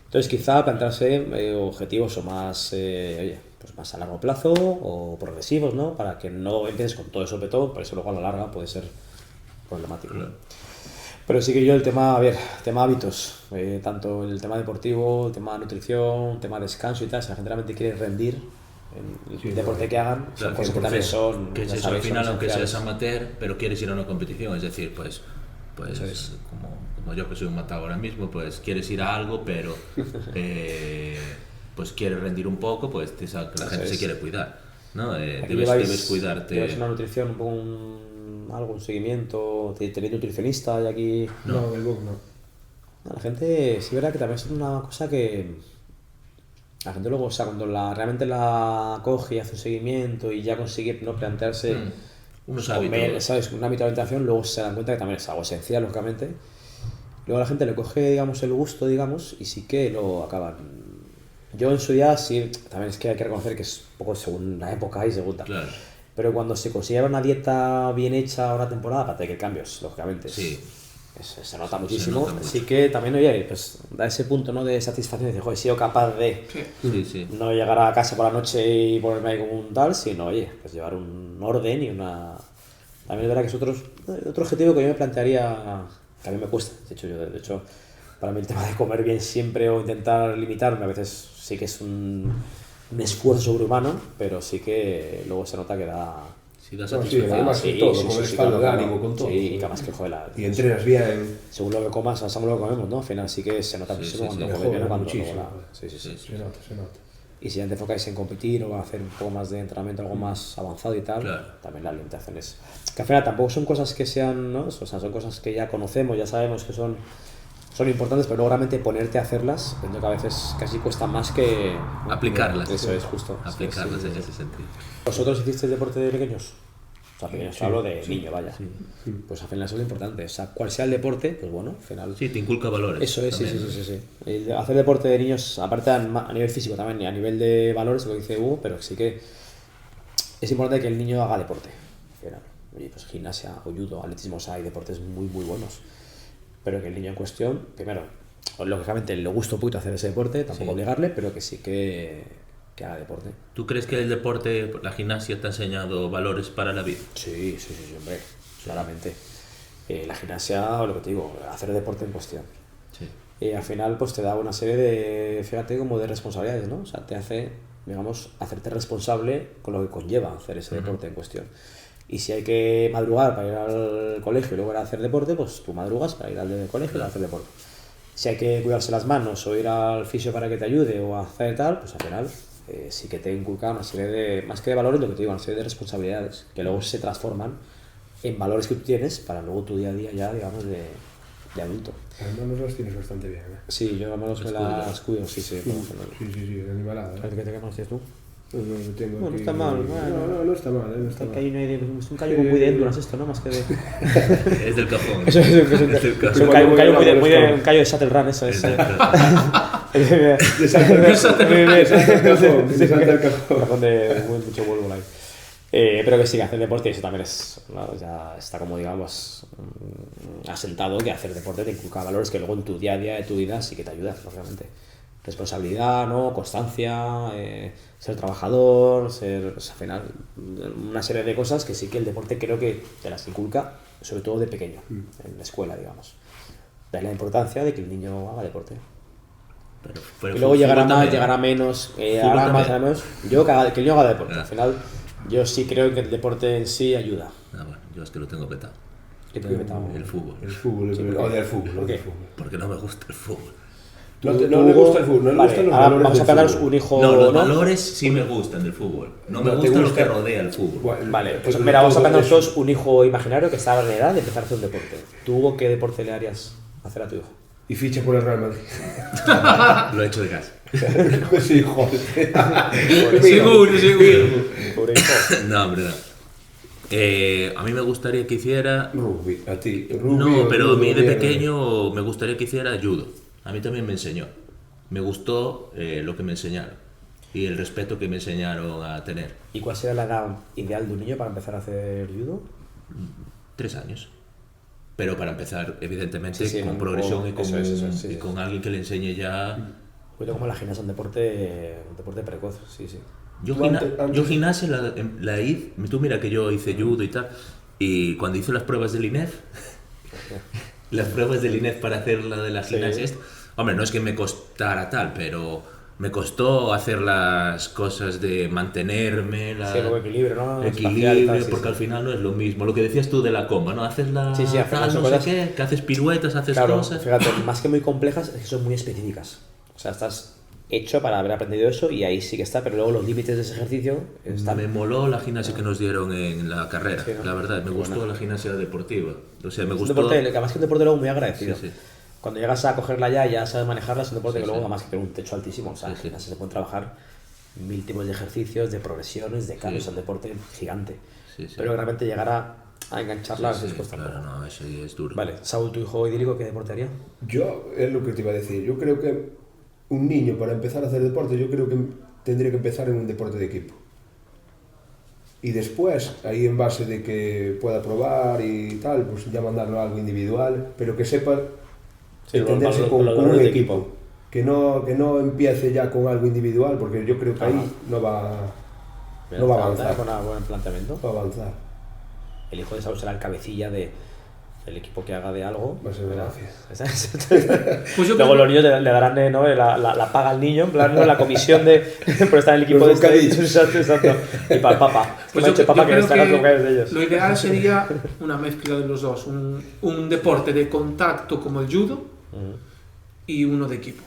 Entonces, quizá plantearse objetivos o más, oye, pues más a largo plazo o progresivos, ¿no? Para que no empieces con todo eso petón, por eso luego a la larga puede ser problemático. ¿no? Pero sí que yo el tema, a ver, tema hábitos, tanto el tema deportivo, el tema nutrición, el tema descanso y tal, si la gente realmente quiere rendir en el Sí, deporte que hagan, son Claro, cosas que también son, que es ya eso, sabéis, al final, son aunque seas esenciales. amateur, pero quieres ir a una competición, es decir, pues Eso es. como yo que soy un matado ahora mismo, pues quieres ir a algo, pero pues quieres rendir un poco, pues la Eso gente se es. quiere cuidar, ¿no? Aquí Debes cuidarte. ¿Lleváis una nutrición, un poco un seguimiento? ¿Tenéis nutricionista y aquí? No, del book no. No, la gente, sí, verdad que también es una cosa que la gente luego, o sea, cuando realmente la coge y hace un seguimiento y ya consigue no plantearse Unos comer, hábitos. ¿sabes? Un hábito de alimentación, luego se dan cuenta que también es algo esencial, lógicamente. Luego la gente le coge, digamos, el gusto, digamos, y sí que lo acaban. Yo en su día sí, también es que hay que reconocer que es un poco según la época y según tal. Claro, Pero cuando se considera una dieta bien hecha ahora temporada, aparte de que cambios, lógicamente, sí. se nota muchísimo. nota mucho. Así que también, oye, pues da ese punto, ¿no? De satisfacción, de decir, joder, he sido capaz de Sí, sí. no llegar a casa por la noche y ponerme ahí como un tal, sino, oye, pues llevar un orden y una... También es verdad que es otro objetivo que yo me plantearía, que a mí me cuesta. De hecho, para mí el tema de comer bien siempre o intentar limitarme, a veces sí que es un esfuerzo sobrehumano, pero sí que luego se nota que da... Sí, da No, sí, satisfacción. además con todo, con el estado de claro. ánimo, con todo. Sí, y que además que, joder, Y entrenas bien. según lo que comas, según lo que comemos, ¿no? Al final sí que se nota Sí, muchísimo sí, cuando sí. comes bien o Mejora cuando muchísimo. luego la- Sí, sí, sí. Sí. Se nota. Y si ya te enfocáis en competir o a hacer un poco más de entrenamiento, algo más avanzado y tal, Claro. también la alimentación es... Que al final tampoco son cosas que sean, ¿no? O sea, son cosas que ya conocemos, ya sabemos que son importantes, pero luego realmente ponerte a hacerlas, entiendo que a veces casi cuesta más que... Aplicarlas. Eso es, justo. Aplicarlas Sí, sí, en sí. ese sentido. ¿Vosotros hicisteis deporte de pequeños? O sea, pequeños, Sí, hablo de sí, niño, vaya. Pues al final eso es lo importante. O sea, cual sea el deporte, pues bueno, al final... Sí, te inculca valores. Eso es, sí, también. sí. El hacer deporte de niños, aparte a nivel físico también, y a nivel de valores, lo que dice Hugo, pero sí que es importante que el niño haga deporte. Oye, pues gimnasia o judo, atletismo, o sea, hay deportes muy, muy buenos. Pero que el niño en cuestión, primero, lógicamente le gusta un poquito hacer ese deporte, tampoco Sí. obligarle, pero que sí que haga deporte. ¿Tú crees que el deporte, la gimnasia, te ha enseñado valores para la vida? Sí, hombre, claramente. La gimnasia, o lo que te digo, hacer deporte en cuestión. Sí. Y al final pues te da una serie de, fíjate, como de responsabilidades, ¿no? O sea, te hace, digamos, hacerte responsable con lo que conlleva hacer ese deporte en cuestión. Y si hay que madrugar para ir al colegio y luego ir a hacer deporte, pues tú madrugas para ir al colegio y a hacer deporte. Si hay que cuidarse las manos o ir al fisio para que te ayude o hacer tal, pues al final sí que te inculca una serie de, más que de valores, lo que te digo, una serie de responsabilidades que luego se transforman en valores que tú tienes para luego tu día a día ya, digamos, de adulto. Las manos las tienes bastante bien, ¿eh? Sí, yo al menos me las cuido, sí. Sí, animalada. ¿Qué manos tienes tú? Tengo Bueno, aquí- está mal, No está mal, no está mal. Es un callo muy de Endurance esto, ¿no? Más que de... Es del cajón. Eso es un Es del un cajón. callo muy de un callo de Shuttle Run, eso Es es. del cajón. De salta el cajón. Cajón de mucho vuelo ahí. Pero que sí, que hacer deporte, eso también es, ¿no? Ya está como, digamos, asentado que hacer deporte te inculca valores que luego en tu día a día de tu vida sí que te ayudan, lógicamente. Responsabilidad, ¿no? Constancia, ser trabajador, ser, o sea, al final, una serie de cosas que sí que el deporte creo que te las inculca, sobre todo de pequeño, en la escuela, digamos. De la importancia de que el niño haga deporte. Pero Y luego llegará fútbol más, también, llegará ¿no? menos, Fútbol hará más, también. hará menos. Yo que el niño haga deporte. Ah. Al final, yo sí creo que el deporte en sí ayuda. Ah, bueno, yo es que lo tengo petado. Que te metamos. El fútbol. El fútbol, Sí, odia el fútbol. ¿por qué? odia el fútbol. Porque no me gusta el fútbol. No le gusta el fútbol, no le Vale, gustan los ahora valores vamos a del plantearos fútbol. un hijo. No, los ¿no? valores sí me gustan del fútbol. No me No te gusta lo gusta- que rodea el fútbol. Bueno, Vale, pues pero mira, vamos a todo plantearnos eso. todos un hijo imaginario que está en edad de empezar a hacer un deporte. ¿Tú qué deporte le harías hacer a tu hijo? Y ficha por el Real Madrid. Lo he hecho de casa. Pues sí, joder. Seguro. Pobre hijo. No, hombre, no. A mí me gustaría que hiciera... Rugby, a ti. Rugby, No, pero a mí de bien. pequeño me gustaría que hiciera judo. A mí también me enseñó. Me gustó lo que me enseñaron y el respeto que me enseñaron a tener. ¿Y cuál sería la edad ideal de un niño para empezar a hacer judo? 3 años. Pero para empezar, evidentemente, Sí, con un progresión poco- y con, eso es, sí, y sí. con alguien que le enseñe ya... Pues como la gimnasia es un deporte precoz, sí, sí. Yo, Tú antes- yo gimnasia la hice, tú mira que yo hice judo y tal, y cuando hice las pruebas del INEF, las pruebas del INEF para hacer la de la Sí. gimnasia, hombre, no es que me costara tal, pero me costó hacer las cosas de mantenerme, Sí, luego equilibrio, ¿no? Espacial y equilibrio, tal, sí, porque sí. al final no es lo mismo. Lo que decías tú de la comba, ¿no? Haces la Sí, sí, al final tal, son no sé cosas- qué, que haces piruetas, haces Claro, cosas. fíjate, más que muy complejas, es que son muy específicas. O sea, estás hecho para haber aprendido eso y ahí sí que está, pero luego los límites de ese ejercicio están... Me moló la gimnasia que nos dieron en la carrera, Sí, ¿no? la verdad, me gustó la gimnasia deportiva. O sea, me Es un gustó... deporte, que además que un deporte luego muy agradecido. Sí, sí. Cuando llegas a cogerla ya y ya sabes manejarla, es un deporte Sí, que luego sí. además que tiene un techo altísimo. O sea, Sí, en sí. gimnasia se pueden trabajar 1000 tipos de ejercicios, de progresiones, de cambios. Sí. Es un deporte gigante. Sí, sí. Pero realmente llegar a engancharla Sí, es cuesta un claro, poco. no, eso es duro. Vale, Saúl, tu hijo idílico, ¿qué deporte haría? Yo, es lo que te iba a decir, yo creo que un niño para empezar a hacer deporte, yo creo que tendría que empezar en un deporte de equipo. Y después, ahí en base de que pueda probar y tal, pues ya mandarlo a algo individual, pero que sepa Sí, entenderse los con valores un de equipo. Que no empiece ya con algo individual, porque yo creo que ahí no va a avanzar. Con un buen planteamiento. Va a avanzar. El hijo de Saúl será el cabecilla del equipo que haga de algo. Va a ser ¿verdad? gracias. Pues yo Luego creo- los niños le darán ¿no? la paga al niño, en plan, ¿no? La comisión de por estar en el equipo Los de bocadillos. Exacto, exacto. Y para el papá. Pues Me ha yo, dicho el papá yo que creo estarán los que bocadillos de ellos. lo ideal sería una mezcla de los dos, un deporte de contacto como el judo y uno de equipo.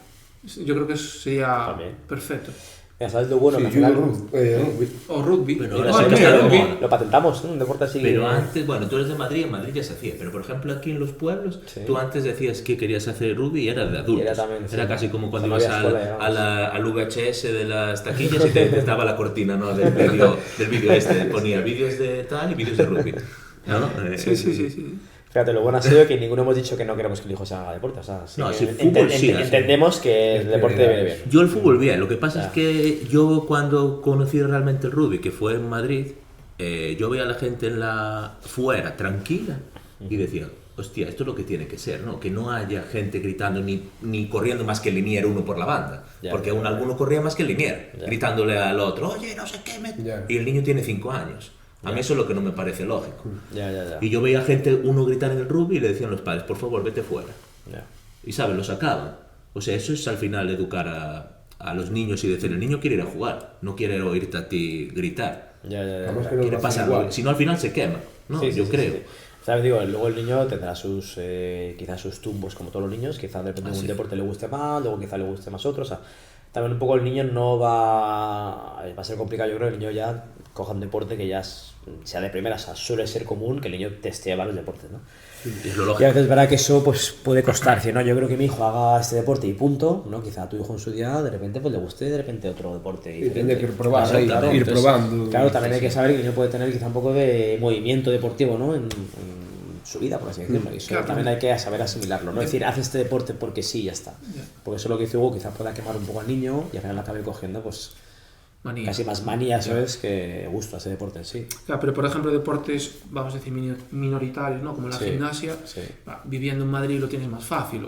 Yo creo que eso sería También. perfecto. Ya sabes lo bueno, Sí, que al yo final rugby. O rugby. Pero Igual, ahora sí que mira, está de rugby. moda. lo patentamos, ¿no? Un deporte así. Pero antes, bueno, tú eres de Madrid, en Madrid ya se hacía, pero por ejemplo aquí en los pueblos, Sí. tú antes decías que querías hacer rugby y era de adultos. Y era también, sí. Era casi como cuando Cuando ibas había escuela, digamos. al VHS de las taquillas y te estaba la cortina, ¿no? del vídeo este, ponía vídeos de tal y vídeos de rugby. ¿No? Sí. Fíjate, lo bueno ha sido que ninguno hemos dicho que no queremos que el hijo se haga deporte. O sea, sí No, que sí, fútbol sí, así. entendemos que el deporte viene bien. Yo el fútbol bien, lo que pasa Ya. es que yo cuando conocí realmente el rugby, que fue en Madrid, yo veía a la gente fuera tranquila y decía, hostia, esto es lo que tiene que ser, ¿no? Que no haya gente gritando ni corriendo más que el linier uno por la banda, Ya, porque ya, alguno corría más que el linier, Ya. gritándole al otro, oye, no sé qué, Ya. y el niño tiene 5 años. A mí eso es lo que no me parece lógico. Ya. Y yo veía gente, uno gritar en el rugby y le decían los padres, por favor, vete fuera. Ya. Y ¿sabes? Lo sacaban. O sea, eso es al final educar a los niños y decir, el niño quiere ir a jugar, no quiere oírte a ti gritar. Ya. Además que no Quiere lo hacen pasarlo, igual. si no al final se quema, ¿no? Sí, sí, Yo sí, creo. sí. ¿Sabes? Digo, luego el niño tendrá sus quizás sus tumbos como todos los niños, quizás depende de un sí. deporte le guste más, luego quizás le guste más otro, o sea, también un poco el niño no va a ser complicado, yo creo que el niño ya coja un deporte que ya sea de primera, o sea, suele ser común que el niño testee varios deportes, ¿no? Es lo Y a lógico. veces es verdad que eso pues puede costar, decir, no, yo creo que mi hijo haga este deporte y punto, ¿no? Quizá a tu hijo en su día de repente pues le guste de repente otro deporte Y diferente. tendría que ir probando, Claro, ahí, claro. ir Entonces, probando. Claro, también hay que saber que el niño puede tener quizá un poco de movimiento deportivo, ¿no? En su vida, por así decirlo. Y eso Claro. también hay que saber asimilarlo, no decir, haz este deporte porque sí, ya está. Porque eso es lo que dice Hugo, quizá pueda quemar un poco al niño y al final acabe cogiendo pues Manía. casi más manía, eso es, que gusto a ese deporte en sí. Claro, pero por ejemplo deportes, vamos a decir, minoritarios, ¿no? Como la Sí, gimnasia, sí. viviendo en Madrid lo tienes más fácil.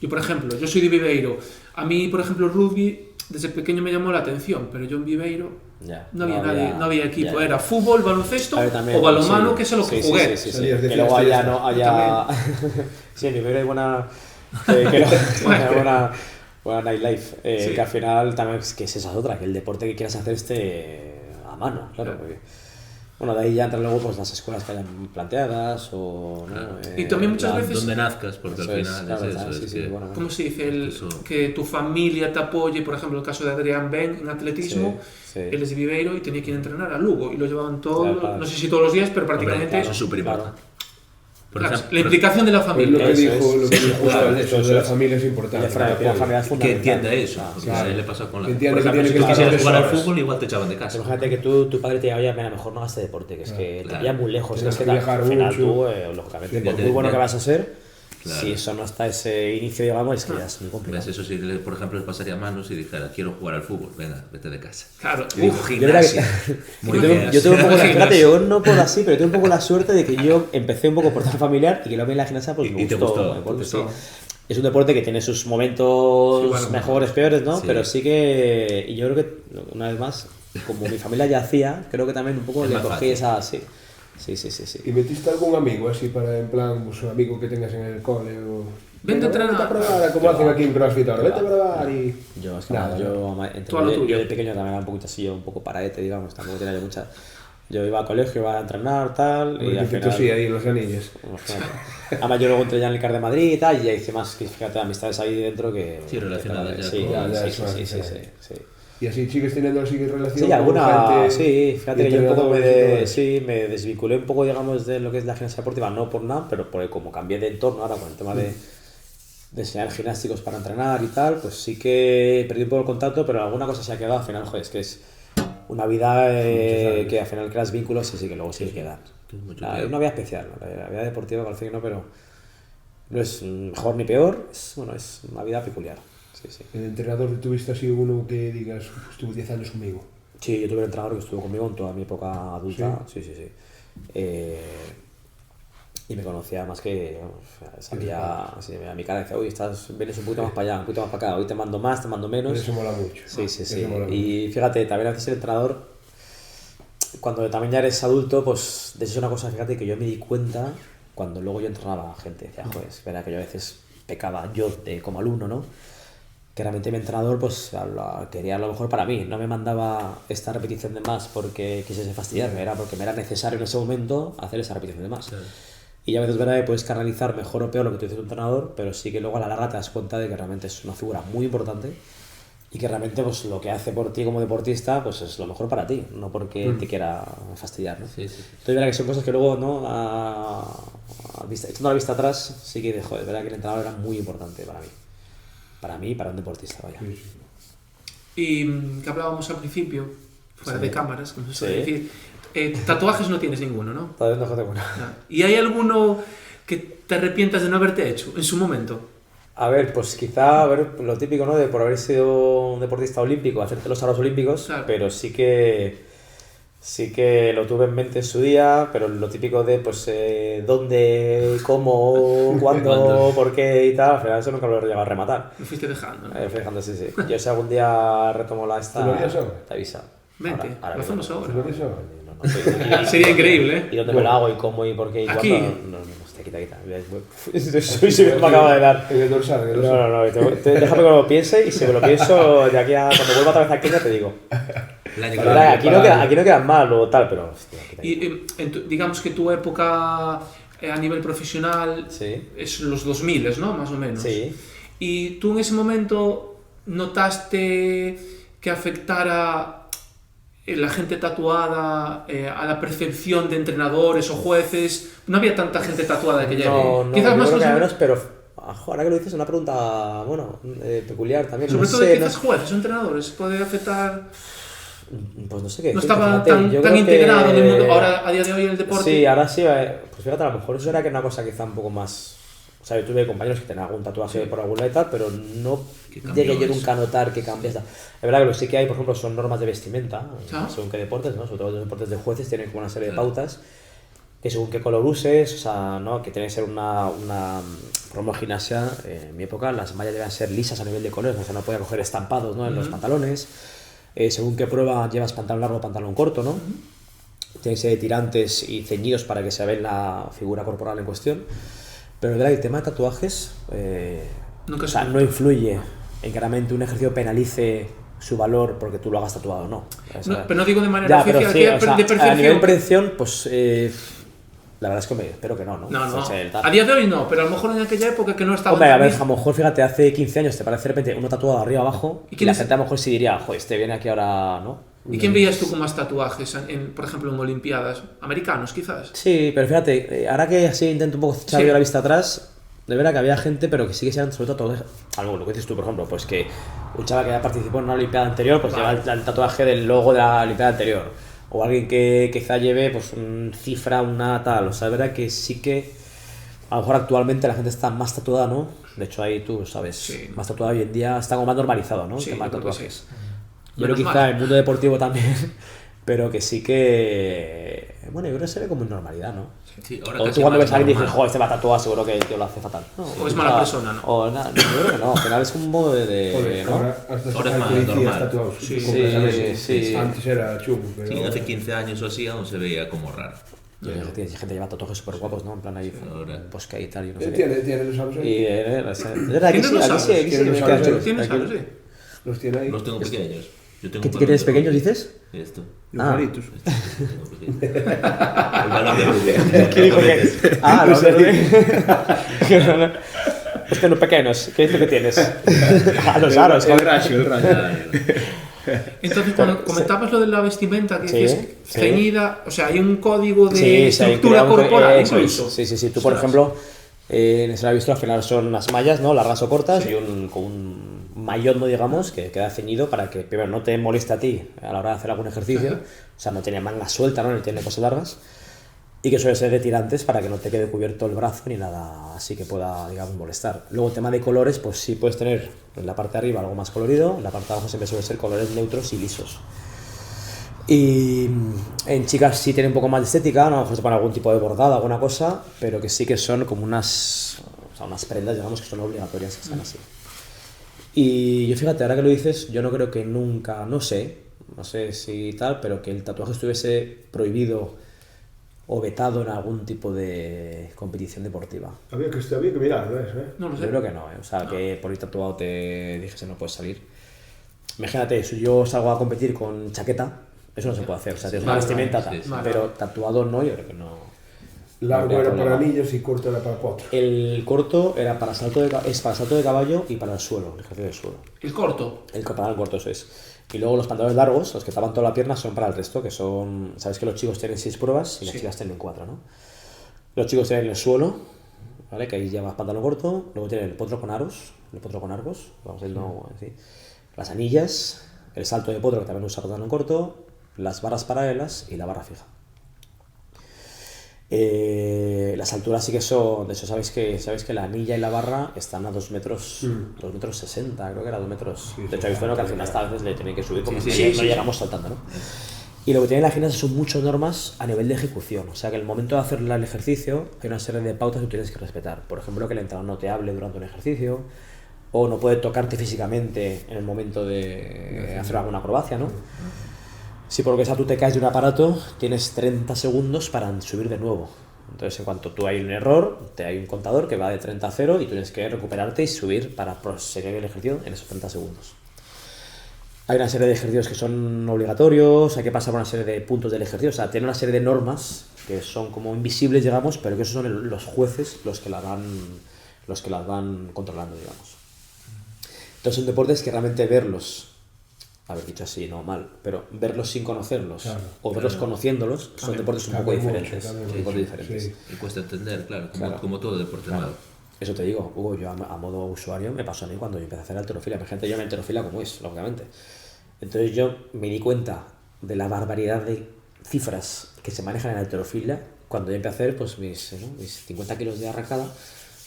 Yo, por ejemplo, yo soy de Viveiro. A mí, por ejemplo, el rugby desde pequeño me llamó la atención, pero yo en Viveiro Ya, no había equipo. ya. Era fútbol, baloncesto A ver, también, o balonmano, sí. que es a lo que Sí, jugué. sí, sí, sí. Salías de Que luego fiesta y haya, ya no, haya... sí, en Viveiro hay buena... buena nightlife. Sí. Que al final también es que esa es otra, que el deporte que quieras hacer esté a mano, claro. Claro. Porque, bueno, de ahí ya entran luego pues las escuelas que hayan planteadas o... ¿no? Claro. Y también muchas veces- Donde nazcas, porque Eso al es, final claro, es eso. sí, Es sí, que bueno, ¿Cómo se dice? Eso. Que tu familia te apoye, por ejemplo, el caso de Adrián Ben en atletismo, Sí, sí. él es de Viveiro y tenía que ir a entrenar a Lugo y lo llevaban todo, Claro, claro. no sé si todos los días, pero Hombre, prácticamente... eso es súper Claro. importante. Por Claro, ejemplo, la implicación de la Pues lo familia. que Eso dijo, es. lo que dijo Claro, Juan, eso de la familia es Y importante. la familia es que fundamental. entienda eso. Claro, Porque claro. a él le pasa con la... Que entienda Por que ejemplo, tiene si que quisieras estar jugar al 3 horas. fútbol, igual te echaban de casa. Imagínate que tu padre te diga, oye, mira, mejor no hagas este deporte, que es que te Claro. pilla muy lejos. Tienes Es que que viajar al final mucho. tú, lógicamente, Sí, por ya muy bueno te- que vas a ser, Claro. si eso no está ese inicio, digamos, es que ya es muy complicado. ¿Ves? Eso si, por ejemplo, le pasaría a manos y dijera, quiero jugar al fútbol, venga, vete de casa. Claro, Y digo, uf, Yo creo que- gimnasia. Muy yo tengo, bien. yo tengo un poco la, Gimnasia. fíjate, yo no por así, pero tengo un poco la suerte de que yo empecé un poco por tema familiar y que luego en la gimnasia pues me Y te gustó. gustó, el deporte, te gustó. sí. Es un deporte que tiene sus momentos Sí, bueno, mejores, peores, ¿no? sí. Pero sí que, y yo creo que, una vez más, como mi familia ya hacía, creo que también un poco Es le más cogí fácil. esa, sí. Sí. ¿Y metiste algún amigo así para, en plan, pues, un amigo que tengas en el cole o... Vente a entrenar. Vente a probar, como hacen aquí en CrossFit ahora, vete a probar y... Yo, es que Nada, nada, Tú a lo tuyo. yo de pequeño también era un poquito así, un poco paraete, digamos, tampoco tenía yo mucha... Yo iba a colegio, iba a entrenar, tal, y al final... sí, ahí en los anillos. Imagínate. Además yo luego entré ya en el CAR de Madrid y tal, y ya hice más, que fíjate, amistades ahí dentro que... Sí, relacionadas que, ya sí, con- Ya, sí, eso es sí, sí, diferente. sí. Y así sigues teniendo así relación Sí, con alguna, gente sí, fíjate que yo un poco entrenadores y todo eso. me desvinculé un poco, digamos, de lo que es la gimnasia deportiva, no por nada, pero porque como cambié de entorno ahora con el tema de enseñar gimnásticos para entrenar y tal, pues sí que perdí un poco el contacto, pero alguna cosa se ha quedado, al final, joder, es que es una vida que al final creas vínculos y sí que luego sí quedan. mucho La, que- una vida especial, ¿no? La vida deportiva parece que no, pero no es mejor ni peor, es, bueno, es una vida peculiar. Sí. El entrenador, ¿tuviste así uno que digas, "Uf, estuvo 10 años conmigo"? Sí, yo tuve un entrenador que estuvo conmigo en toda mi época adulta. Sí. Y me conocía más que, vamos, sabía, sí, a mi cara decía, uy, vienes un poquito más para allá, un poquito más para acá, hoy te mando más, te mando menos. Eso mola mucho. Sí. Eso mola mucho. Y fíjate, también a veces el entrenador, cuando también ya eres adulto, pues de eso es una cosa, fíjate, que yo me di cuenta cuando luego yo entrenaba a gente. Decía, joder, espera, que yo a veces pecaba yo como alumno, ¿no? Que realmente mi entrenador pues quería lo mejor para mí, no me mandaba esta repetición de más porque quisiese fastidiarme, era porque me era necesario en ese momento hacer esa repetición de más. Claro. Y ya a veces verás que puedes canalizar mejor o peor lo que te dice tu entrenador, pero sí que luego a la larga te das cuenta de que realmente es una figura muy importante y que realmente pues lo que hace por ti como deportista pues es lo mejor para ti, no porque te quiera fastidiar, ¿no? Sí. Entonces verá que son cosas que luego, ¿no? Echando la vista atrás, sí que joder, verá que el entrenador era muy importante para mí. Para mí y para un deportista, vaya. Y que hablábamos al principio, fuera Sí. de cámaras, como se suele Sí. decir, tatuajes no tienes ninguno, ¿no? Todavía no bueno. No. ¿Y hay alguno que te arrepientas de no haberte hecho en su momento? A ver, pues quizá, a ver, lo típico, ¿no? De por haber sido un deportista olímpico, hacerte los aros olímpicos, Claro. pero sí que lo tuve en mente en su día, pero lo típico de, pues, dónde, cómo, cuándo, ¿Cuándo? por qué y tal, al final eso nunca lo he llegado a rematar. Lo fuiste dejando, ¿no? Fui dejando, sí. Yo si algún día retomo esta... ¿Te lo harías ahora? Te avisa. Vente, lo hacemos mismo. ahora. ¿Te lo harías ahora? No, Sería increíble, ¿eh? ¿Y dónde me lo hago? ¿Y cómo? ¿Y por qué? ¿Y Aquí. cuándo? No, hostia, quita. Eso me acaba de dar. En el dorsal, en el dorsal. No, déjame que lo piense y si me lo pienso de aquí a cuando vuelva otra vez a Kenia te digo. El año La que verdad, viene. aquí no quedan mal o tal, pero hostia, quita. Y digamos que tu época a nivel profesional Sí, es los 2000, ¿no? Más o menos. sí. Y tú en ese momento notaste que afectara la gente tatuada, a la percepción de entrenadores o jueces. No había tanta gente tatuada de aquella época. No, Quizás yo más creo que cosas- menos, pero ahora que lo dices es una pregunta, bueno, peculiar también. Sobre no todo sé, de no quizás jueces o entrenadores, puede afectar. Pues no sé qué No decirte, estaba fíjate, tan, yo tan creo que- integrado en el mundo. Ahora, a día de hoy, el deporte. Sí, ahora sí, pues fíjate, a lo mejor eso era que una cosa quizá un poco más... O sea, yo tuve compañeros que tenían algún tatuaje por algún lado y tal, pero no Que cambió llegué yo eso. nunca a notar que cambia. Es verdad que lo que sí que hay, por ejemplo, son normas de vestimenta, Ah. según qué deportes, ¿no? Sobre todo los deportes de jueces tienen como una serie de pautas que según qué color uses, o sea, ¿no? Que tiene que ser una por ejemplo, en gimnasia, en mi época, las mallas debían ser lisas a nivel de colores, o sea, no podía coger estampados, ¿no? En los pantalones. Según qué prueba llevas pantalón largo o pantalón corto, ¿no? Tiene que ser de tirantes y ceñidos para que se vea la figura corporal en cuestión. Pero es verdad que el tema de tatuajes Nunca o sea, se- no influye en que realmente un ejercicio penalice su valor porque tú lo hagas tatuado o no. O sea, No, pero no digo de manera ya, pero oficial, sí, que o sea, de a percepción. nivel de percepción, pues la verdad es que espero que no, ¿no? No, no. O sea, el A día de hoy no, pero a lo mejor en aquella época que no estaba. Hombre, a tan ver, bien. a lo mejor, fíjate, hace 15 años te parece de repente uno tatuado de arriba abajo ¿Y y quién la es? gente a lo mejor sí diría, joder, este viene aquí ahora, ¿no? ¿Y quién veías tú con más tatuajes, por ejemplo, en Olimpiadas? ¿Americanos, quizás? Sí, pero fíjate, ahora que así intento un poco echar Sí. yo la vista atrás, de verdad que había gente, pero que sí que sean sobre todo algo, lo que dices tú, por ejemplo, pues que un chaval que ya participó en una Olimpiada anterior, pues Vale. lleva el tatuaje del logo de la Olimpiada anterior. O alguien que quizá lleve pues una cifra, una tal. O sea, es verdad que sí que a lo mejor actualmente la gente está más tatuada, ¿no? De hecho ahí tú sabes, Sí. más tatuada hoy en día está como más normalizado, ¿no? El Sí, tema de yo creo que tatuajes. sí. Yo creo que Menos quizá mal. en el mundo deportivo también, pero que sí que... Bueno, yo creo que se ve como en normalidad, ¿no? Sí, ahora O casi tú cuando más ves a alguien y dices, normal. joder, este va tatuado, seguro que el tío lo hace fatal. No, O es mala persona, ¿no? O nada, yo creo que no, al final es un modo de Joder, ¿no? ahora hasta Ahora es más policías normal. tatuados. Sí, completamente. sí. Antes era chungo, pero Sí, ahora- hace 15 años o así aún se veía como raro. Yo creo que gente lleva tatuajes súper guapos, ¿no? En plan ahí, ahora. bosque y tal, y no sé qué. Tiene los aros ahí. Y es verdad, aquí ¿Tienes sí, los aquí sí, aros? aquí sí, ¿Tienes me los queda aros? chulo. ¿Tienes Aquí- algo, sí? Los tiene ahí. Los tengo pequeños. Yo tengo ¿Qué un tienes balón de pequeños, rugby. dices? Esto. Los Ah. varitos. Tengo pequeño. El balón de rugby. ¿Qué dijo que? Ah, no sé. Es que no pequeños, ¿qué es lo que tienes? A los aros, El joder. rayo, el rayo. Entonces, cuando comentabas lo de la vestimenta, que Sí, dices sí. ceñida, o sea, hay un código de Sí, sí, estructura creo que corporal eso es. incluso. Sí, sí, sí. Tú, por Ostras. ejemplo, en ese lo he visto, al final son unas mallas, ¿no? Largas o cortas y con un maillot, ¿no? Digamos, que queda ceñido para que, primero, no te moleste a ti a la hora de hacer algún ejercicio. Ajá. O sea, no tiene manga suelta, ¿no? Ni tiene cosas largas. Y que suele ser de tirantes para que no te quede cubierto el brazo ni nada así que pueda, digamos, molestar. Luego, el tema de colores, pues sí puedes tener en la parte de arriba algo más colorido, en la parte de abajo siempre suele ser colores neutros y lisos. Y en chicas sí tiene un poco más de estética, ¿no? A lo mejor se pone algún tipo de bordado, alguna cosa, pero que sí que son como unas, o sea, unas prendas, digamos, que son obligatorias que sean así. Y yo fíjate, ahora que lo dices, yo no creo que nunca, no sé si tal, pero que el tatuaje estuviese prohibido o vetado en algún tipo de competición deportiva. Había que mirarlo eso, ¿eh? No lo sé. Yo creo que no, ¿eh? O sea, que por ir tatuado te dijese no puedes salir. Imagínate, si yo salgo a competir con chaqueta, eso no se puede hacer. O sea, tienes una Vale, vestimenta, vale, tal, sí, sí. pero tatuado no, yo creo que no. Largo no habría era para problema. niños y corto era para potros. El corto era para es para salto de caballo y para el suelo, el ejercicio del suelo. El corto. El pantalón corto, eso es. Y luego los pantalones largos, los que tapan toda la pierna, son para el resto, que son... Sabes que los chicos tienen 6 pruebas y las Sí. chicas tienen 4, ¿no? Los chicos tienen el suelo, ¿vale? Que ahí llevas pantalón corto. Luego tienen el potro con aros, vamos a irlo así. Las anillas, el salto de potro, que también usa pantalón corto, las barras paralelas y la barra fija. Las alturas sí que son, de hecho sabes que la anilla y la barra están a 2 metros, 2 metros 60, creo que era 2 metros. De hecho, he visto, ¿no? Que al final hasta a veces le tienen que subir como Sí, no sí, no llegamos saltando, ¿no? Y lo que tiene la gimnasia son muchas normas a nivel de ejecución. O sea que el momento de hacer el ejercicio hay una serie de pautas que tú tienes que respetar. Por ejemplo, que el entrenador no te hable durante un ejercicio, o no puede tocarte físicamente en el momento de hacer alguna acrobacia, ¿no? Si por lo que sea tú te caes de un aparato, tienes 30 segundos para subir de nuevo. Entonces, en cuanto tú hay un error, hay un contador que va de 30 a 0 y tú tienes que recuperarte y subir para proseguir el ejercicio en esos 30 segundos. Hay una serie de ejercicios que son obligatorios, hay que pasar por una serie de puntos del ejercicio, o sea, tiene una serie de normas que son como invisibles, digamos, pero que esos son los jueces los que las van controlando, digamos. Entonces son deportes que realmente verlos haber dicho así, no mal, pero verlos sin conocerlos Claro, o verlos conociéndolos son deportes un poco Cambia mucho, diferentes. cambia Son mucho, deportes diferentes. sí. Y cuesta entender, claro, Claro. como todo deporte nuevo. Eso te digo, Hugo, yo a modo usuario me pasó a mí cuando yo empecé a hacer halterofilia. Imagínate yo en halterofilia como es, lógicamente. Entonces yo me di cuenta de la barbaridad de cifras que se manejan en halterofilia cuando yo empecé a hacer pues mis 50 kilos de arrancada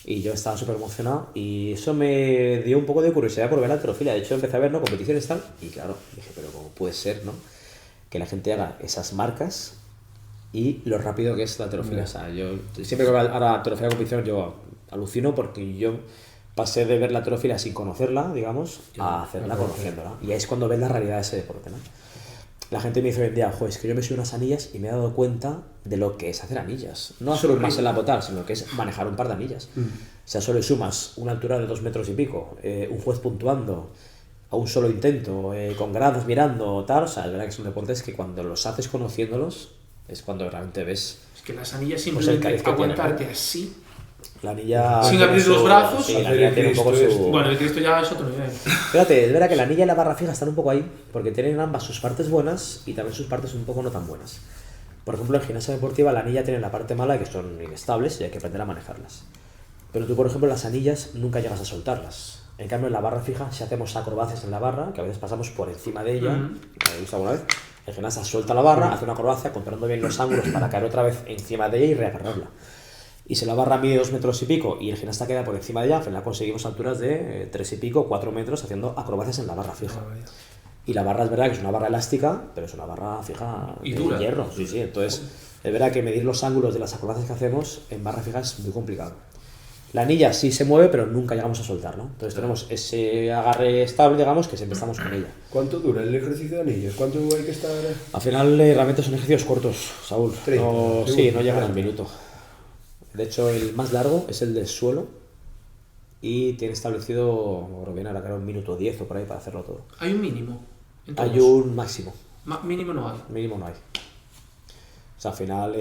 y yo estaba súper emocionado y eso me dio un poco de curiosidad por ver la halterofilia. De hecho empecé a ver, ¿no?, competiciones tal y claro, dije, pero ¿cómo puede ser, no?, que la gente haga esas marcas y lo rápido que es la halterofilia? O sea, yo siempre que veo ahora halterofilia de competición yo alucino porque yo pasé de ver la halterofilia sin conocerla, digamos, a hacerla conociéndola. Y ahí es cuando ves la realidad de ese deporte, ¿no? La gente me dice hoy en día, es que yo me subo unas anillas y me he dado cuenta de lo que es hacer anillas. No solo más en la botal, sino que es manejar un par de anillas. O sea, solo sumas una altura de 2 metros y pico, un juez puntuando, a un solo intento, con gradas mirando, tal. O sea, es verdad que son deportes que cuando los haces conociéndolos es cuando realmente ves Es que las anillas pues el cariz simplemente que tienen, aguantarte ¿no? así. la anilla. Sin abrir los brazos. Sí, la anilla tiene un poco Hacer el su. Cristo Bueno, el Cristo ya es otro nivel. Fíjate, es verdad que la anilla y la barra fija están un poco ahí, porque tienen ambas sus partes buenas y también sus partes un poco no tan buenas. Por ejemplo, en gimnasia deportiva la anilla tiene la parte mala, que son inestables y hay que aprender a manejarlas. Pero tú, por ejemplo, las anillas nunca llegas a soltarlas. En cambio, en la barra fija, si hacemos acrobacias en la barra, que a veces pasamos por encima de ella, ¿lo he visto alguna vez? El gimnasta suelta la barra, hace una acrobacia, controlando bien los ángulos para caer otra vez encima de ella y reagarrarla. Y si la barra mide 2 metros y pico y el gimnasta queda por encima de ella, al final conseguimos alturas de 3 y pico, 4 metros haciendo acrobacias en la barra fija. Y la barra es verdad que es una barra elástica, pero es una barra fija Y de dura. hierro. Sí, sí. Entonces, es verdad que medir los ángulos de las acrobacias que hacemos en barra fija es muy complicado. La anilla sí se mueve, pero nunca llegamos a soltar, ¿no? Entonces tenemos ese agarre estable, digamos, que siempre estamos con ella. ¿Cuánto dura el ejercicio de anillas? ¿Cuánto hay que estar...? Al final realmente son ejercicios cortos, Saúl. 30 No, sí, segundos, no llegan al 40. minuto. De hecho, el más largo es el del suelo y tiene establecido, creo bien, ahora que era 1 minuto 10 o por ahí para hacerlo todo. Hay un mínimo. en Hay todos. un máximo, Mínimo no hay. mínimo no hay. O sea, al final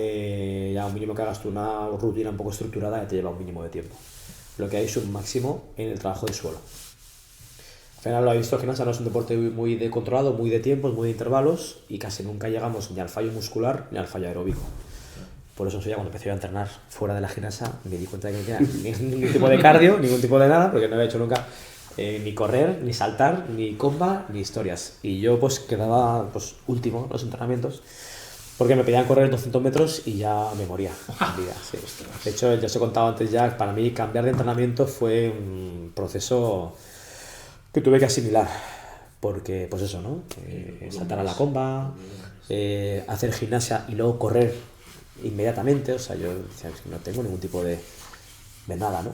ya un mínimo que hagas tú una rutina un poco estructurada ya te lleva un mínimo de tiempo. Lo que hay es un máximo en el trabajo de suelo. Al final lo he visto, el gimnasia no es un deporte muy de controlado, muy de tiempos, muy de intervalos y casi nunca llegamos ni al fallo muscular ni al fallo aeróbico. Por eso ya cuando empecé a entrenar fuera de la gimnasia me di cuenta de que no tenía ningún tipo de cardio, ningún tipo de nada, porque no había hecho nunca ni correr, ni saltar, ni comba, ni historias. Y yo pues quedaba pues último en los entrenamientos porque me pedían correr 200 metros y ya me moría. Sí. De hecho, ya os he contado antes ya, para mí cambiar de entrenamiento fue un proceso que tuve que asimilar. Porque, pues eso, ¿no? Saltar a la comba, hacer gimnasia y luego correr inmediatamente. O sea, yo decía, no tengo ningún tipo de nada, ¿no?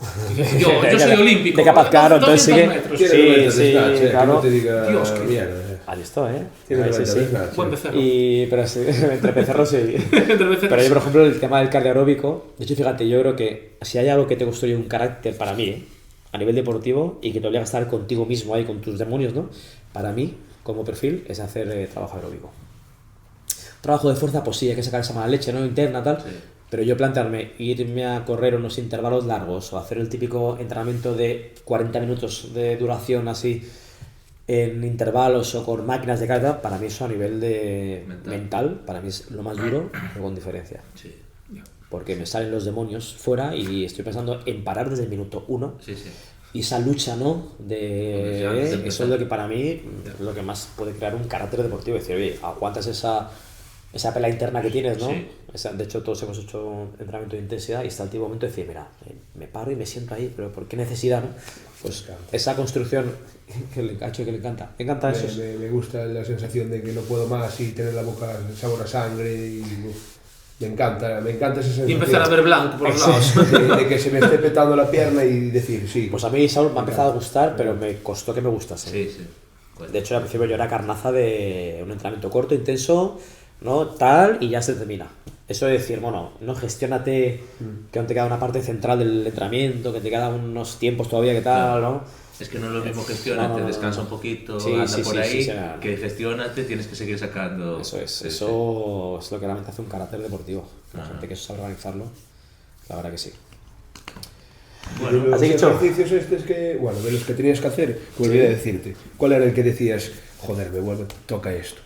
Yo soy olímpico. De capaz, claro, entonces sí 200 que... metros. Quiere Sí, momentos de sí, snatch, que claro. no te diga Dios, qué mierda. Ahí está, ¿eh? Tiene Sí, momentos sí. de snatch, Buen sí. becerro. Pero sí, entre becerros sí. Pero yo, por ejemplo, el tema del cardio aeróbico, de hecho, fíjate, yo creo que si hay algo que te construye un carácter para mí, a nivel deportivo, y que te obliga a estar contigo mismo ahí, con tus demonios, ¿no? Para mí, como perfil, es hacer trabajo aeróbico. Trabajo de fuerza, pues sí, hay que sacar esa mala leche, ¿no? Interna, tal. Sí. Pero yo plantearme irme a correr unos intervalos largos o hacer el típico entrenamiento de 40 minutos de duración así en intervalos o con máquinas de carga, para mí eso a nivel de mental, para mí es lo más duro, pero con diferencia. Sí, Porque me salen los demonios fuera y estoy pensando en parar desde el minuto 1. sí, sí. Y esa lucha, ¿no? Pues ya, antes de Eso empezar. es lo que para mí es lo que más puede crear un carácter deportivo. Decir, oye, aguantas esa pelea interna que tienes, ¿no? Sí. De hecho, todos hemos hecho entrenamiento de intensidad y está el tipo momento de decir, mira, me paro y me siento ahí, pero ¿por qué necesidad, no? Pues esa construcción que le encanta. Me encanta eso. Me gusta la sensación de que no puedo más y tener la boca sabor a sangre y me encanta esa sensación. Y empezar a ver blanco por los lados. de que se me esté petando la pierna y decir sí. Pues a mí, Saúl, me ha empezado a gustar, pero me costó que me gustase. Sí, sí. De hecho, al principio yo era carnaza de un entrenamiento corto, intenso, ¿no? Tal, y ya se termina. Eso de decir, bueno, no, gestiónate, que aún te queda una parte central del entrenamiento, que te quedan unos tiempos todavía, que tal, ¿no? Es que no es lo mismo gestionarte, No. descansa un poquito, Sí, anda sí, por sí, ahí, sí, que gestionate, tienes que seguir sacando. Eso es, Sí, eso es lo que realmente hace un carácter deportivo. La Ajá. gente que sabe organizarlo, la verdad que sí. Y Bueno, los así que, Cho. ejercicios estos que, bueno, de los que tenías que hacer, me olvidé de decirte. ¿Cuál era el que decías? joder, toca esto.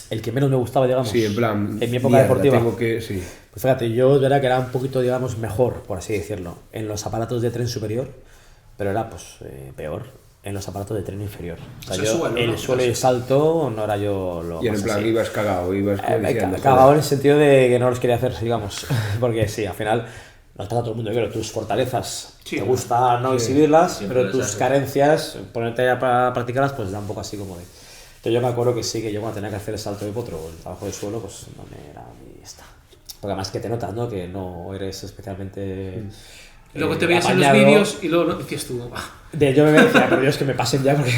El que menos me gustaba, digamos, Sí, en plan, en mi época mierda, deportiva. tengo que, sí. Pues fíjate, yo es verdad que era un poquito, digamos, mejor, por así decirlo, en los aparatos de tren superior, pero era pues peor en los aparatos de tren inferior. O sea, O sea, yo, suelo, el ¿no? suelo y el salto no era yo lo Y en más plan, así. ibas cagado, ibas como diciendo, Cagado en joder. el sentido de que no los quería hacer, digamos, porque sí, al final nos pasa a todo el mundo, yo creo, tus fortalezas Sí, te gusta no exhibirlas, siempre pero las tus haces. carencias, ponerte a practicarlas, pues da un poco así como de... Entonces yo me acuerdo que sí, que yo cuando tenía que hacer el salto de potro o el trabajo de suelo, pues no me era muy esta. Porque además que te notas, ¿no? Que no eres especialmente... Luego te veías en los apañado. vídeos y luego decías tú, Yo me decía, por Dios, que me pasen ya, porque...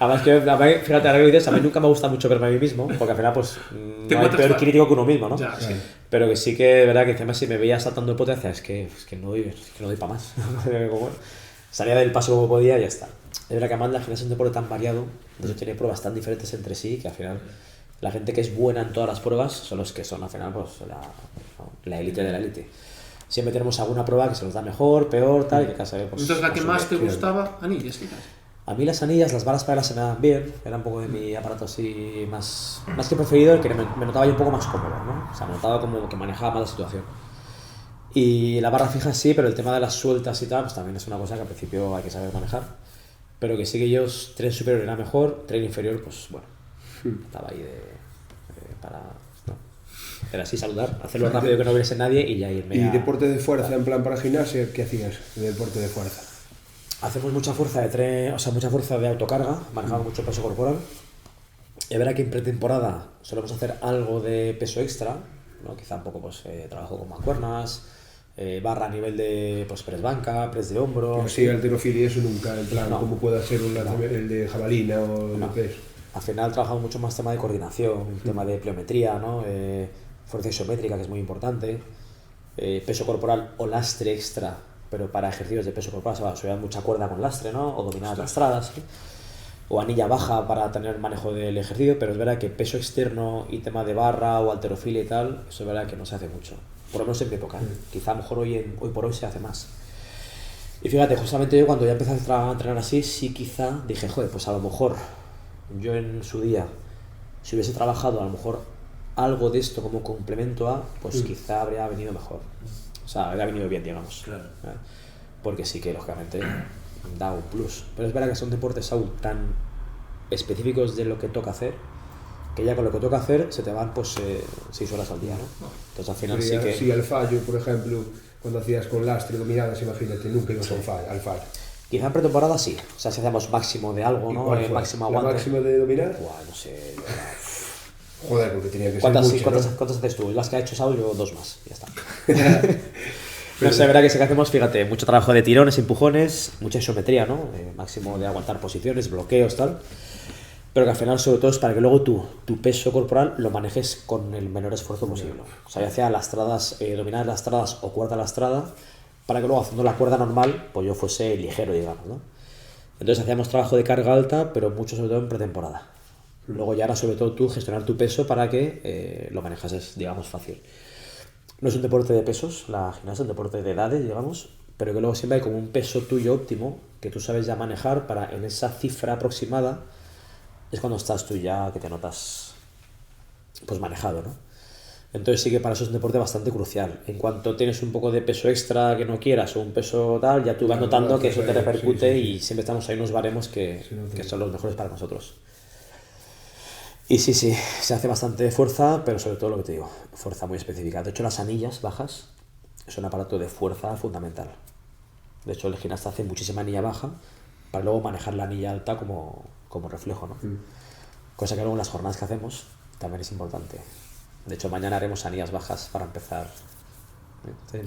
Además que, fíjate, ahora que lo dices, a mí nunca me gusta mucho verme a mí mismo, porque al final, pues, Te no hay encuentras peor mal. crítico que uno mismo, ¿no? ya, sí. Pero que sí que, de verdad, que encima si me veía saltando de potencia, es que no doy para más. Como, salía del paso como podía y ya está. Es verdad que además la gimnasia es un deporte tan variado, de hecho tiene pruebas tan diferentes entre sí, que al final la gente que es buena en todas las pruebas son los que son al final pues la élite de la élite. Siempre tenemos alguna prueba que se nos da mejor, peor, tal, y que cada vez pues, Entonces la que pues, más te sube. gustaba, anillas, quizás. A mí las anillas, las balas para se me dan bien, era un poco de mi aparato así más que preferido, el que me notaba yo un poco más cómodo, ¿no? O sea, me notaba como que manejaba más la situación. Y la barra fija sí, pero el tema de las sueltas y tal, pues también es una cosa que al principio hay que saber manejar. Pero que sí que yo, tren superior era mejor, tren inferior, pues bueno, estaba ahí para... No. Era así, saludar, hacerlo rápido que no viese nadie y ya irme ¿Y a... deporte de fuerza, en plan para gimnasia, qué hacías de deporte de fuerza? Hacemos mucha fuerza de tren, o sea, mucha fuerza de autocarga, manejamos mucho peso corporal. Y verá que en pretemporada solemos hacer algo de peso extra, ¿no? Quizá un poco pues trabajo con mancuernas, barra a nivel de pues press banca, press de hombro. Pero sí, halterofilia y eso nunca, en plan, No. como pueda ser el de jabalina o lo que es. Al final trabajamos mucho más tema de coordinación, tema de pliometría, ¿no? Fuerza isométrica, que es muy importante, peso corporal o lastre extra, pero para ejercicios de peso corporal se va a subir mucha cuerda con lastre, ¿no? O dominadas lastradas, ¿sí? O anilla baja para tener manejo del ejercicio, pero es verdad que peso externo y tema de barra o halterofilia y tal, eso es verdad que no se hace mucho, por lo menos en mi época. Quizá a lo mejor hoy por hoy se hace más. Y fíjate, justamente yo cuando ya empecé a entrenar así, sí quizá dije, joder, pues a lo mejor yo en su día, si hubiese trabajado a lo mejor algo de esto como complemento a, pues quizá habría venido mejor. O sea, habría venido bien, digamos. Claro. Porque sí que, lógicamente, da un plus. Pero es verdad que son deportes aún tan específicos de lo que toca hacer, que ya con lo que toca hacer se te van pues 6 horas al día, ¿no? Entonces al final sí que... Sí, al fallo, por ejemplo, cuando hacías con lastre, dominadas, imagínate, nunca ibas al fallo. Quizá en pretemporada sí. O sea, si hacemos máximo de algo, ¿Y ¿no? cuál fue? Máximo ¿La aguante. máxima de dominar? Buah, no sé. Joder, porque tenía que ser ¿Cuántas, mucho, cuántas, ¿no? cuántas haces tú? Las que ha hecho Saúl, yo 2 más. Ya está. No sé, verá que sí que hacemos, fíjate, mucho trabajo de tirones, empujones, mucha isometría, ¿no? Máximo de aguantar posiciones, bloqueos, tal. Pero que al final, sobre todo, es para que luego tu peso corporal lo manejes con el menor esfuerzo posible. O sea, ya sea lastradas, dominadas lastradas o cuerda lastrada, para que luego haciendo la cuerda normal, pues yo fuese ligero, digamos, ¿no? Entonces hacíamos trabajo de carga alta, pero mucho sobre todo en pretemporada. Luego ya era sobre todo tú gestionar tu peso para que lo manejases, digamos, fácil. No es un deporte de pesos, la gimnasia es un deporte de edades, digamos, pero que luego siempre hay como un peso tuyo óptimo que tú sabes ya manejar para en esa cifra aproximada es cuando estás tú ya que te notas pues manejado, ¿no? Entonces sí que para eso es un deporte bastante crucial. En cuanto tienes un poco de peso extra que no quieras o un peso tal, ya tú vas notando que eso te repercute y siempre estamos ahí unos baremos que son los mejores para nosotros. Y sí, se hace bastante fuerza, pero sobre todo lo que te digo, fuerza muy específica. De hecho, las anillas bajas es un aparato de fuerza fundamental. De hecho, el gimnasta hace muchísima anilla baja para luego manejar la anilla alta como reflejo, ¿no? Cosa que luego en las jornadas que hacemos también es importante. De hecho, mañana haremos anillas bajas para empezar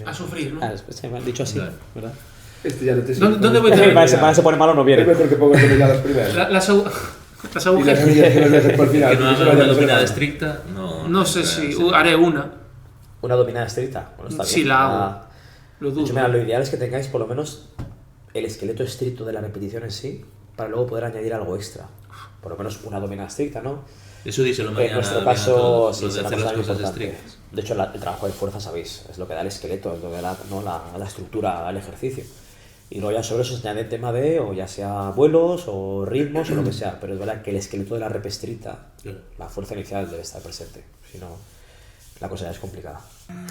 A sufrir, ¿no? Sí, me han dicho así, Claro. ¿verdad? Este ya no te sirve. ¿Dónde voy a Para se pone malo no Es viene. mejor que pongas dominadas primero. Las Y las agujetas. anillas que las dejes por el final. Que no porque haga eso una no dominada nada. estricta, no. No sé si haré una. Una dominada estricta. Bueno, está Sí, bien. la hago. Ah, Lo de hecho, dudo. mira, lo ideal es que tengáis por lo menos el esqueleto estricto de la repetición en sí, para luego poder añadir algo extra. Por lo menos una dominada estricta, ¿no? Eso díselo En mañana. nuestro bien a caso, todos, sí, lo de será hacer más las algo cosas importante. estrictas. De hecho, el trabajo de fuerza, sabéis, es lo que da el esqueleto, es lo que da, ¿no? la estructura al ejercicio. Y luego ya sobre eso se añade el tema de, o ya sea vuelos, o ritmos, o lo que sea. Pero es verdad que el esqueleto de la repestrita, la fuerza inicial debe estar presente. Si no, la cosa ya es complicada.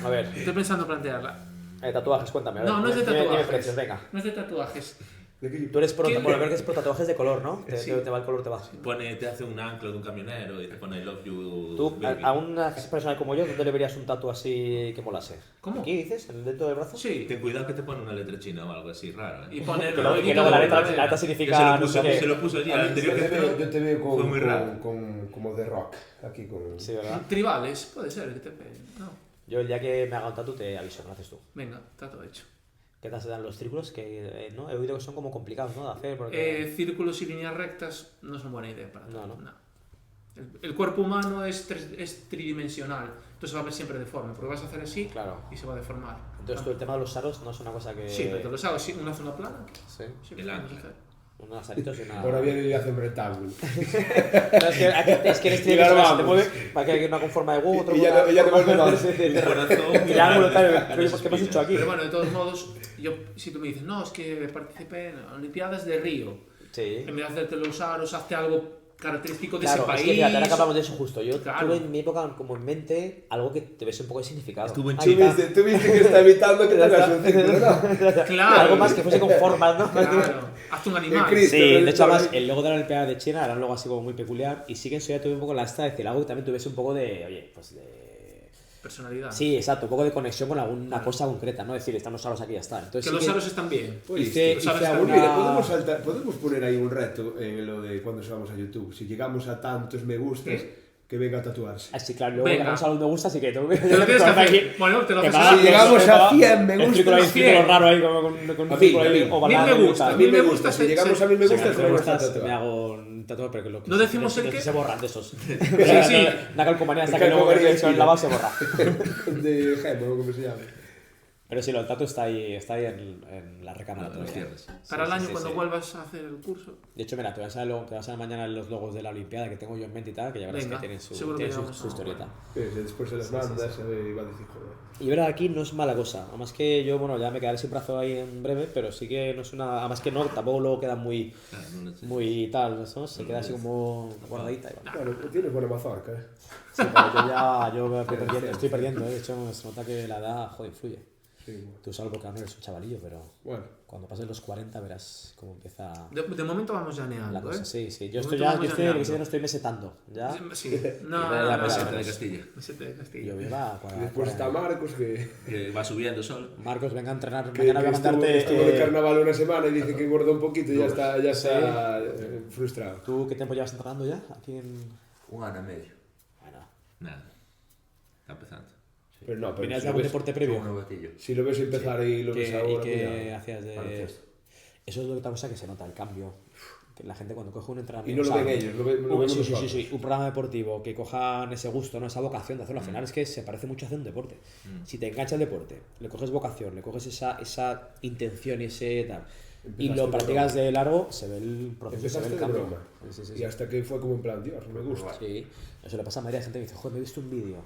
A ver, Estoy pensando plantearla. tatuajes, cuéntame. A ver, No, no es de dime tatuajes. precios, venga. No es de tatuajes. Tú eres pro, ¿Qué? bueno, ver que es pro tatuajes de color, ¿no? Sí. Te va el color, te va. Te hace un ancla de un camionero y te pone Love You. Tú, Baby. a una persona como yo, ¿dónde le verías un tatu así que molase? ¿Cómo? ¿Aquí dices? ¿En el dentro del brazo? Sí. Ten cuidado que te pone una letra china o algo así raro. Y ¿eh? poner Que luego la letra significa. Que no sé se qué. lo puso allí. A El mí, anterior que yo te veo fue muy raro. como de rock, aquí con... Sí, ¿verdad? Tribales, puede ser que te no. Yo el día que me haga un tatu te aviso, ¿no haces tú? Venga, está todo hecho. ¿Qué tal se dan los círculos? Que no, he oído que son como complicados, ¿no? De hacer, porque... Círculos y líneas rectas no son buena idea para No, tatu, no. El cuerpo humano es tridimensional, entonces va a ver siempre deforme, porque vas a hacer así Claro. y se va a deformar. Entonces tú el tema de los aros no es una cosa que... Sí, pero te los hago así, una zona plana. Sí. Sí, El vamos a ancla. hacer. Unos aritos y una... Ahora viene y hace un rectángulo. No, es que eres Y la se te armamos. mueve para que haya una con forma de huevo, otro Y ya te vuelve loco. Un corazón. Triángulo, tal. ¿Qué hemos hecho aquí? Pero bueno, de todos modos, si tú me dices, no, es que participé en Olimpiadas de Río, Sí. en vez de hacerte los aros, hazte algo característico de Claro, ese es país. que fíjate, ahora que hablamos de eso justo, yo Claro. tuve en mi época como en mente algo que tuviese un poco de significado. Estuvo en Ahí Chile. está. Tú viste que está evitando que te hagas un círculo, ¿no? Claro. Algo más que fuese con formas, ¿no? Claro, hazte un animal. El Cristo. Sí, de hecho, Pero- además, el logo de la Olimpiada de China era un logo así como muy peculiar. Y sí que en su día tuve un poco la esta de decir algo que también tuviese un poco de, oye, pues de... Personalidad. Sí, exacto, un poco de conexión con alguna cosa concreta, ¿no? Decir, estamos aros aquí y ya está. Entonces, Que sí los aros están bien. hice sabes alguna- Pues mira, podemos poner ahí un reto en lo de cuando subamos a YouTube. Si llegamos a tantos me gustas, que venga a tatuarse. Ah, sí, claro, luego Venga. llegamos a los me gusta, así que tengo que... Te lo tienes que hacer. Bueno, te lo haces va- ahora. Si llegamos a 100 me El gustas, círculo ahí, un 100. círculo raro ahí, con A un mí, círculo ahí a mí. ovalado. 1000 me y gusta, tal. 1000 me gusta. gusta. Si llegamos a 1000 me Sí, gusta, me te vamos a gustas, tatuar. me hago un tatuaje, pero que lo que No decimos el que qué. se borran de esos. sí. Una calcomanía hasta que luego Calcomanía, con el sí. lavado se borra. De Gemo, ¿cómo se llama? Pero sí, el tatu está ahí en la recámara. Claro, todavía. los cierres. Para el Sí, año, sí, cuando sí. vuelvas a hacer el curso. De hecho, mira, te vas a ver mañana los logos de la Olimpiada que tengo yo en mente y tal, que ya verás Venga, que tienen su, seguro que tienen su, llegamos su a- historieta. Después se las mandas y va a decir, joder. Y verdad, aquí no es mala cosa. Además que yo, bueno, ya me quedaré sin brazo ahí en breve, pero sí que no es una... Además que no, tampoco luego queda muy, Claro, no sé. muy tal, ¿no? Se queda así como guardadita. Y va. Bueno, tienes buena mazorca, ¿eh? Sí, pero yo estoy perdiendo, ¿eh? De hecho, se nota que la edad, joder, influye. Sí, bueno. Tú sabes porque aún eres un chavalillo, pero Bueno, cuando pases los 40 verás cómo empieza De momento vamos la llaneando, cosa. ¿eh? Sí, sí. De Yo estoy momento ya, vamos yo estoy, llaneando. no estoy mesetando, ¿ya? Sí. No, Y no, ya no, verás, Meseta no. de Castilla. Meseta de Castilla. Yo iba y después está Marcos, que Va subiendo solo. Marcos, venga a entrenar. que Mañana voy a mandarte... estuvo de carnaval una semana y dice que engordó un poquito y ya está frustrado. ¿Tú qué tiempo llevas entrenando ya? Aquí en... Un año y medio. Bueno, Nada. Está empezando. Pero no, pero ¿venías si de lo, algún ves, deporte Un previo? novatillo. si lo ves empezar y lo ves ¿Y ahora, qué cuidado. hacías de...? Baloncesto. Eso es lo que otra cosa que se nota, el cambio. Que la gente cuando coge un entrenamiento... Y no lo o sea, ven ellos, lo vemos sí, sí, nosotros. sí, un programa deportivo, que cojan ese gusto, ¿no? Esa vocación de hacerlo. Al final es que se parece mucho a hacer un deporte. Si te engancha el deporte, le coges vocación, le coges esa intención y ese tal, y Empezaste lo de practicas de largo, se ve el proceso, se ve Empezaste el de cambio. broma. Sí, sí, Y sí. hasta que fue como en plan, Dios, me gusta. Sí, eso le pasa a María, gente que dice, joder, me he visto un vídeo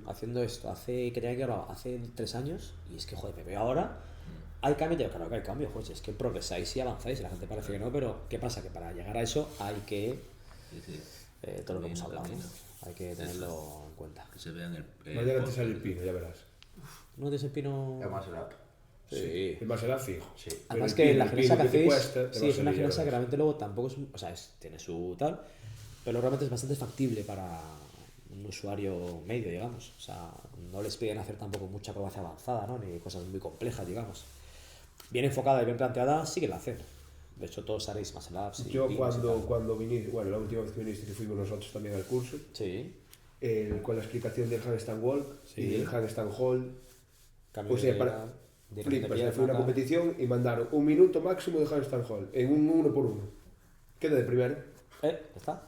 haciendo esto, que tenía que grabar hace 3 años, y es que, joder, me veo ahora, hay cambio, y digo, claro que hay cambio, joder, es que progresáis y avanzáis, y la gente parece que no, pero ¿qué pasa? Que para llegar a eso hay que, Sí, sí. todo lo que hemos Camino, hablado, ¿no? camino. Hay que tenerlo en cuenta. Que se vean el. Mañana te fondo. sale el pino, ya verás. ¿No te pino? Es más rápido. Sí. El más será fijo. Sí. Además Pero que el la pino gimnasia que te hacéis, cuesta, te sí, va a es una salir, gimnasia ya que verás. realmente luego tampoco es, o sea, tiene su tal, pero realmente es bastante factible para un usuario medio, digamos. O sea, no les piden hacer tampoco mucha acrobacia avanzada, ¿no? Ni cosas muy complejas, digamos. Bien enfocada y bien planteada, sí que la hacen. De hecho, todos haréis más ups. Yo cuando viniste, bueno, la última vez que viniste que fuimos nosotros también al curso, Sí. con la explicación del handstand walk Sí. y del handstand hold, Cambio o sea, de para de flipas, pierna, fue una tal. competición y mandaron 1 minuto máximo de handstand hold, en un 1 por 1. Queda de primero. Ya está.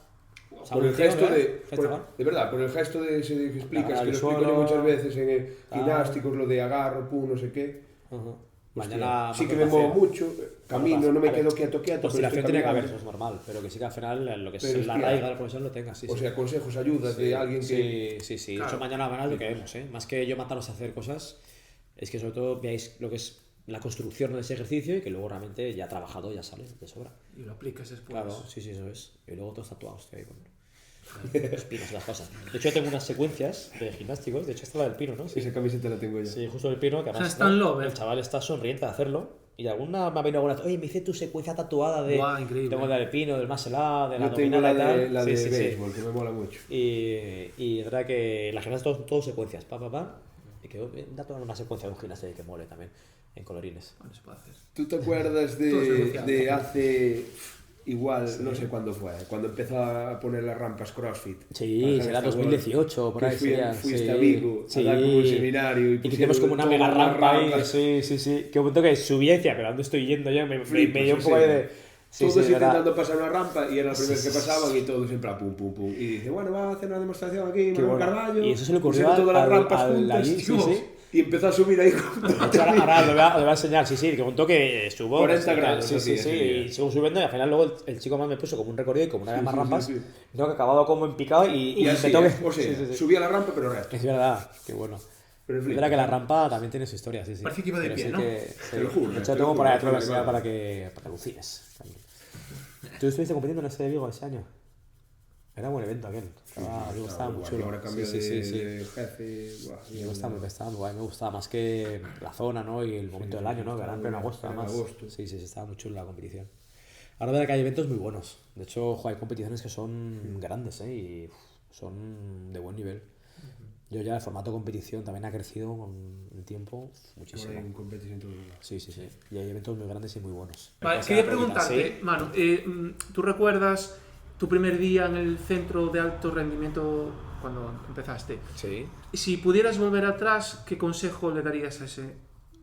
O sea, Por el un tío, gesto ¿verdad? de, Gesto, ¿no? de verdad, por el gesto de ese que explicas, Agarrar que el lo explico yo suelo, muchas veces en el tal. gimnásticos, lo de agarro, pum, no sé qué. Ujú. Hostia, Mañana sí que me muevo mucho, camino, no me quedo quieto, pero Oscilación estoy tiene que haber, caminando. eso es normal, pero que sí que al final lo que es Pero la hostia. arraiga del profesor lo tenga, sí, O sí. sea, consejos, ayudas de alguien que... Sí, sí. De Claro. hecho, mañana verás lo que vemos, ¿eh? Más que yo mataros a hacer cosas, es que sobre todo veáis lo que es la construcción de ese ejercicio y que luego realmente ya trabajado ya sale de sobra. Y lo aplicas después. Claro, sí, eso es. Y luego todos tatuados, estoy ahí con los pinos y las cosas. De hecho, yo tengo unas secuencias de gimnásticos. De hecho, esta es la del pino, ¿no? Sí, Esa camiseta la tengo yo. sí, justo el pino. Que además está en Lover. el chaval está sonriente de hacerlo. Y alguna me ha venido alguna. Oye, me hice tu secuencia tatuada de. Guau, increíble. Tengo la del pino, del Maselá, de la Yo tengo abdominal la y de, tal. la de Sí, sí, sí. béisbol, que me mola mucho. Y es verdad que la gimnasia todo secuencias. Y que da toda una secuencia de un gimnasio que mole también. En colorines. Bueno, se puede hacer. ¿Tú te acuerdas Todo de, secuencial. de hace... Igual, no sé cuándo fue, cuando empezó a poner las rampas CrossFit? Sí, será 2018, por ahí sería. Fuiste sí. a Vigo a dar como un seminario y que hicimos como una mega rampa ahí. Sí. Que un momento que subí y decía, pero ¿dónde estoy yendo yo? Me dio un poco ahí de... Sí, todos ¿verdad? intentando pasar una rampa y era la primera que pasaban y todos en plan pum, pum, pum. Y dice, bueno, va a hacer una demostración aquí, Qué Manuel bueno. Carballo. Y eso se le ocurrió pusieron todas las rampas al juntas, allí, sí. y empezó a subir ahí. De hecho, ahora lo voy a enseñar, sí, que montó que subo 40 grados, sí, así, y sigo subiendo y al final luego el chico más me puso como un recorrido y como una vez más rampas, sí. y tengo que acabado como en picado y Y así, me toque. o sea, Sí. subía la rampa pero recto. Es verdad, qué bueno. Pero Es verdad que la rampa también tiene su historia, sí. Parece que iba de Pero pie, sí ¿no? Te lo juro, De hecho, te lo tengo juro, para te lo enseñar juro. para que alucines también. ¿Tú estuviste compitiendo en ese de Vigo ese año? Era un buen evento aquel. Estaba muy chulo. Ahora cambió Sí. de jefe. Buah, Estaba muy guay, me gustaba más que la zona, ¿no? Y el momento del año, ¿no? Que era en pleno agosto, en además. agosto. Sí, estaba muy chulo la competición. Ahora verdad que hay eventos muy buenos. De hecho, hay competiciones que son grandes, ¿eh? Y son de buen nivel. Yo ya el formato competición también ha crecido con el tiempo muchísimo. Ahora hay un competición todo el mundo. Sí. Y hay eventos muy grandes y muy buenos. Vale, Esa quería es la pregunta, preguntarte, ¿sí? Manu, ¿tú recuerdas tu primer día en el centro de alto rendimiento cuando empezaste? Sí. Si pudieras volver atrás, ¿qué consejo le darías a ese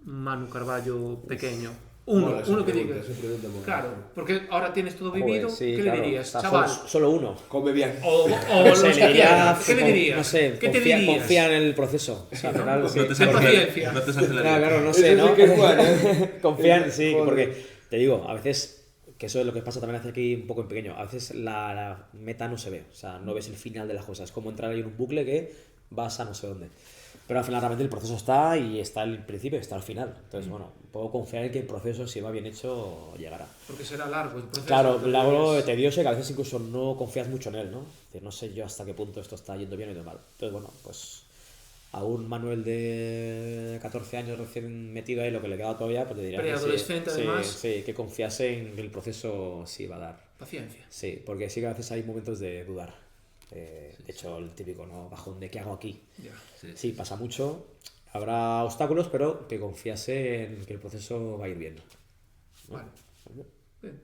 Manu Carballo pequeño? Mola esa Uno que pregunta, digas. esa pregunta mola. Claro, porque ahora tienes todo vivido, Joder, sí, ¿qué claro. le dirías, O sea, chaval? Solo uno. Come bien. O No los sé, que le diría, quieras. ¿Qué le dirías? no sé, ¿Qué te confía, dirías? confía en el proceso. O sea, al final, sí. No te Ten paciencia. No te saltes la vida. Claro, no sé, Eso ¿no? sí que es bueno, ¿eh? Confía en, sí, Joder. porque te digo, a veces, que eso es lo que pasa también hace aquí un poco en pequeño, a veces la meta no se ve, o sea, no ves el final de las cosas, es como entrar ahí en un bucle que vas a no sé dónde. Pero al final realmente el proceso está y está al principio y está al final. Entonces, bueno, puedo confiar en que el proceso, si va bien hecho, llegará. Porque será largo el proceso. Claro, entonces- algo tedioso y que a veces incluso no confías mucho en él, ¿no? Es decir, no sé yo hasta qué punto esto está yendo bien o yendo mal. Entonces, bueno, pues a un Manuel de 14 años recién metido ahí, lo que le queda todavía, pues le diría que Preadolescente, además. sí, que confiase en que el proceso sí va a dar. Paciencia. Sí, porque sí que a veces hay momentos de dudar. De hecho, el típico, ¿no? Bajón de ¿qué hago aquí? Ya. Sí, pasa mucho. Habrá obstáculos, pero que confiase en que el proceso va a ir bien. Vale. Bien.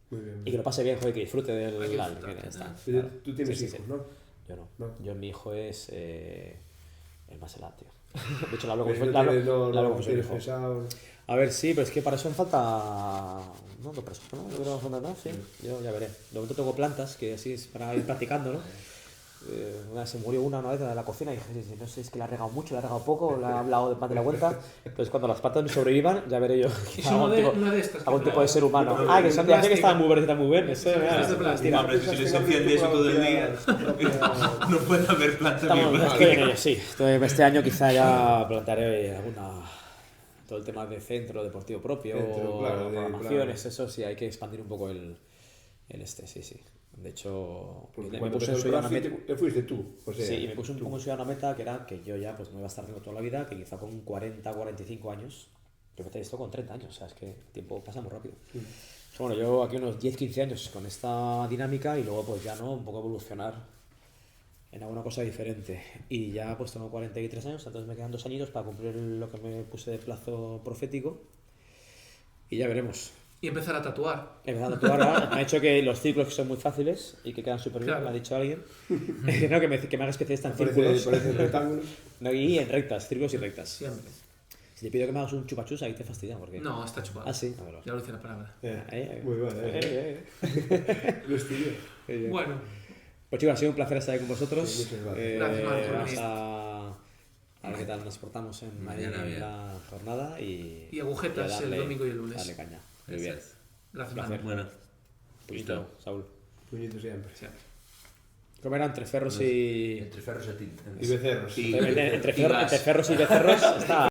Muy bien. Y que lo pase bien, joder, que disfrute del Hay que LAN, disfrutar, que ya está. Tú- Claro. Tú tienes Sí, hijos, sí. ¿no? Yo no. No. Yo, mi hijo es el más helado, tío. De hecho, le hablo Pero como no tienes- le hablo no como si fuera tienes hijo. pensado. A ver, sí, pero es que para eso me falta... No, para eso, ¿no? Yo creo que me falta nada, sí. Yo ya veré. De momento tengo plantas, que así es para ir practicando, ¿no? Se murió una vez de la cocina y dije, sí, no sé, es que la ha regado mucho, la ha regado poco, la ha hablado de más de la cuenta. Entonces, cuando las plantas me sobrevivan, ya veré yo. Y son una de estas. Algún tipo de ser humano. de- Ah, que de son de hace que plástico. estaban muy verdes, están muy verdes. Son de plástico. Hombre, si les enciende eso todo el día, no puede haber planta Estamos, viva. estoy en ello, sí. Este año quizá ya plantearé todo el tema de centro deportivo propio, Centro, claro, de- programaciones, eso sí, hay que expandir un poco el sí. De hecho, Porque me cuando puse en empezó su el día una CrossFit, meta. te fuiste tú. O sea, Sí, y me puse un poco en su día una meta que era que yo ya pues no iba a estar haciendo toda la vida, que quizá con 40, 45 años, yo empecé esto con 30 años, o sea, es que el tiempo pasa muy rápido. Bueno, yo aquí unos 10, 15 años con esta dinámica y luego pues ya no, un poco evolucionar en alguna cosa diferente. Y ya pues tengo 43 años, entonces me quedan 2 añitos para cumplir lo que me puse de plazo profético y ya veremos. Y empezar a tatuar. He empezado a tatuar ahora, me ha dicho que los círculos que son muy fáciles y que quedan súper bien, Claro. me ha dicho alguien. No, que me haga especialista en parece círculos. rectángulos. No, y en rectas, círculos y rectas. Siempre. Si te pido que me hagas un chupachus, ahí te fastidia, porque... No, está chupado. Ah, sí, a ver. Ya lo dice la palabra. Muy vale. Lo estudié. Bueno, Pues chicos, ha sido un placer estar ahí con vosotros. Sí, muchas gracias. Gracias, Marco, por Vamos venir. a ver qué tal nos portamos en Mañana bien. la jornada y agujetas y a el domingo y el lunes. Darle caña. Muy Eso bien. es. Gracias, Placer. Manu. Bueno, Puñito, Saúl. Puñito siempre. Siempre. ¿Cómo eran? Entre ferros y... entre ferros y tinta. Y becerros. Y- Entre y gas. ferros y becerros está...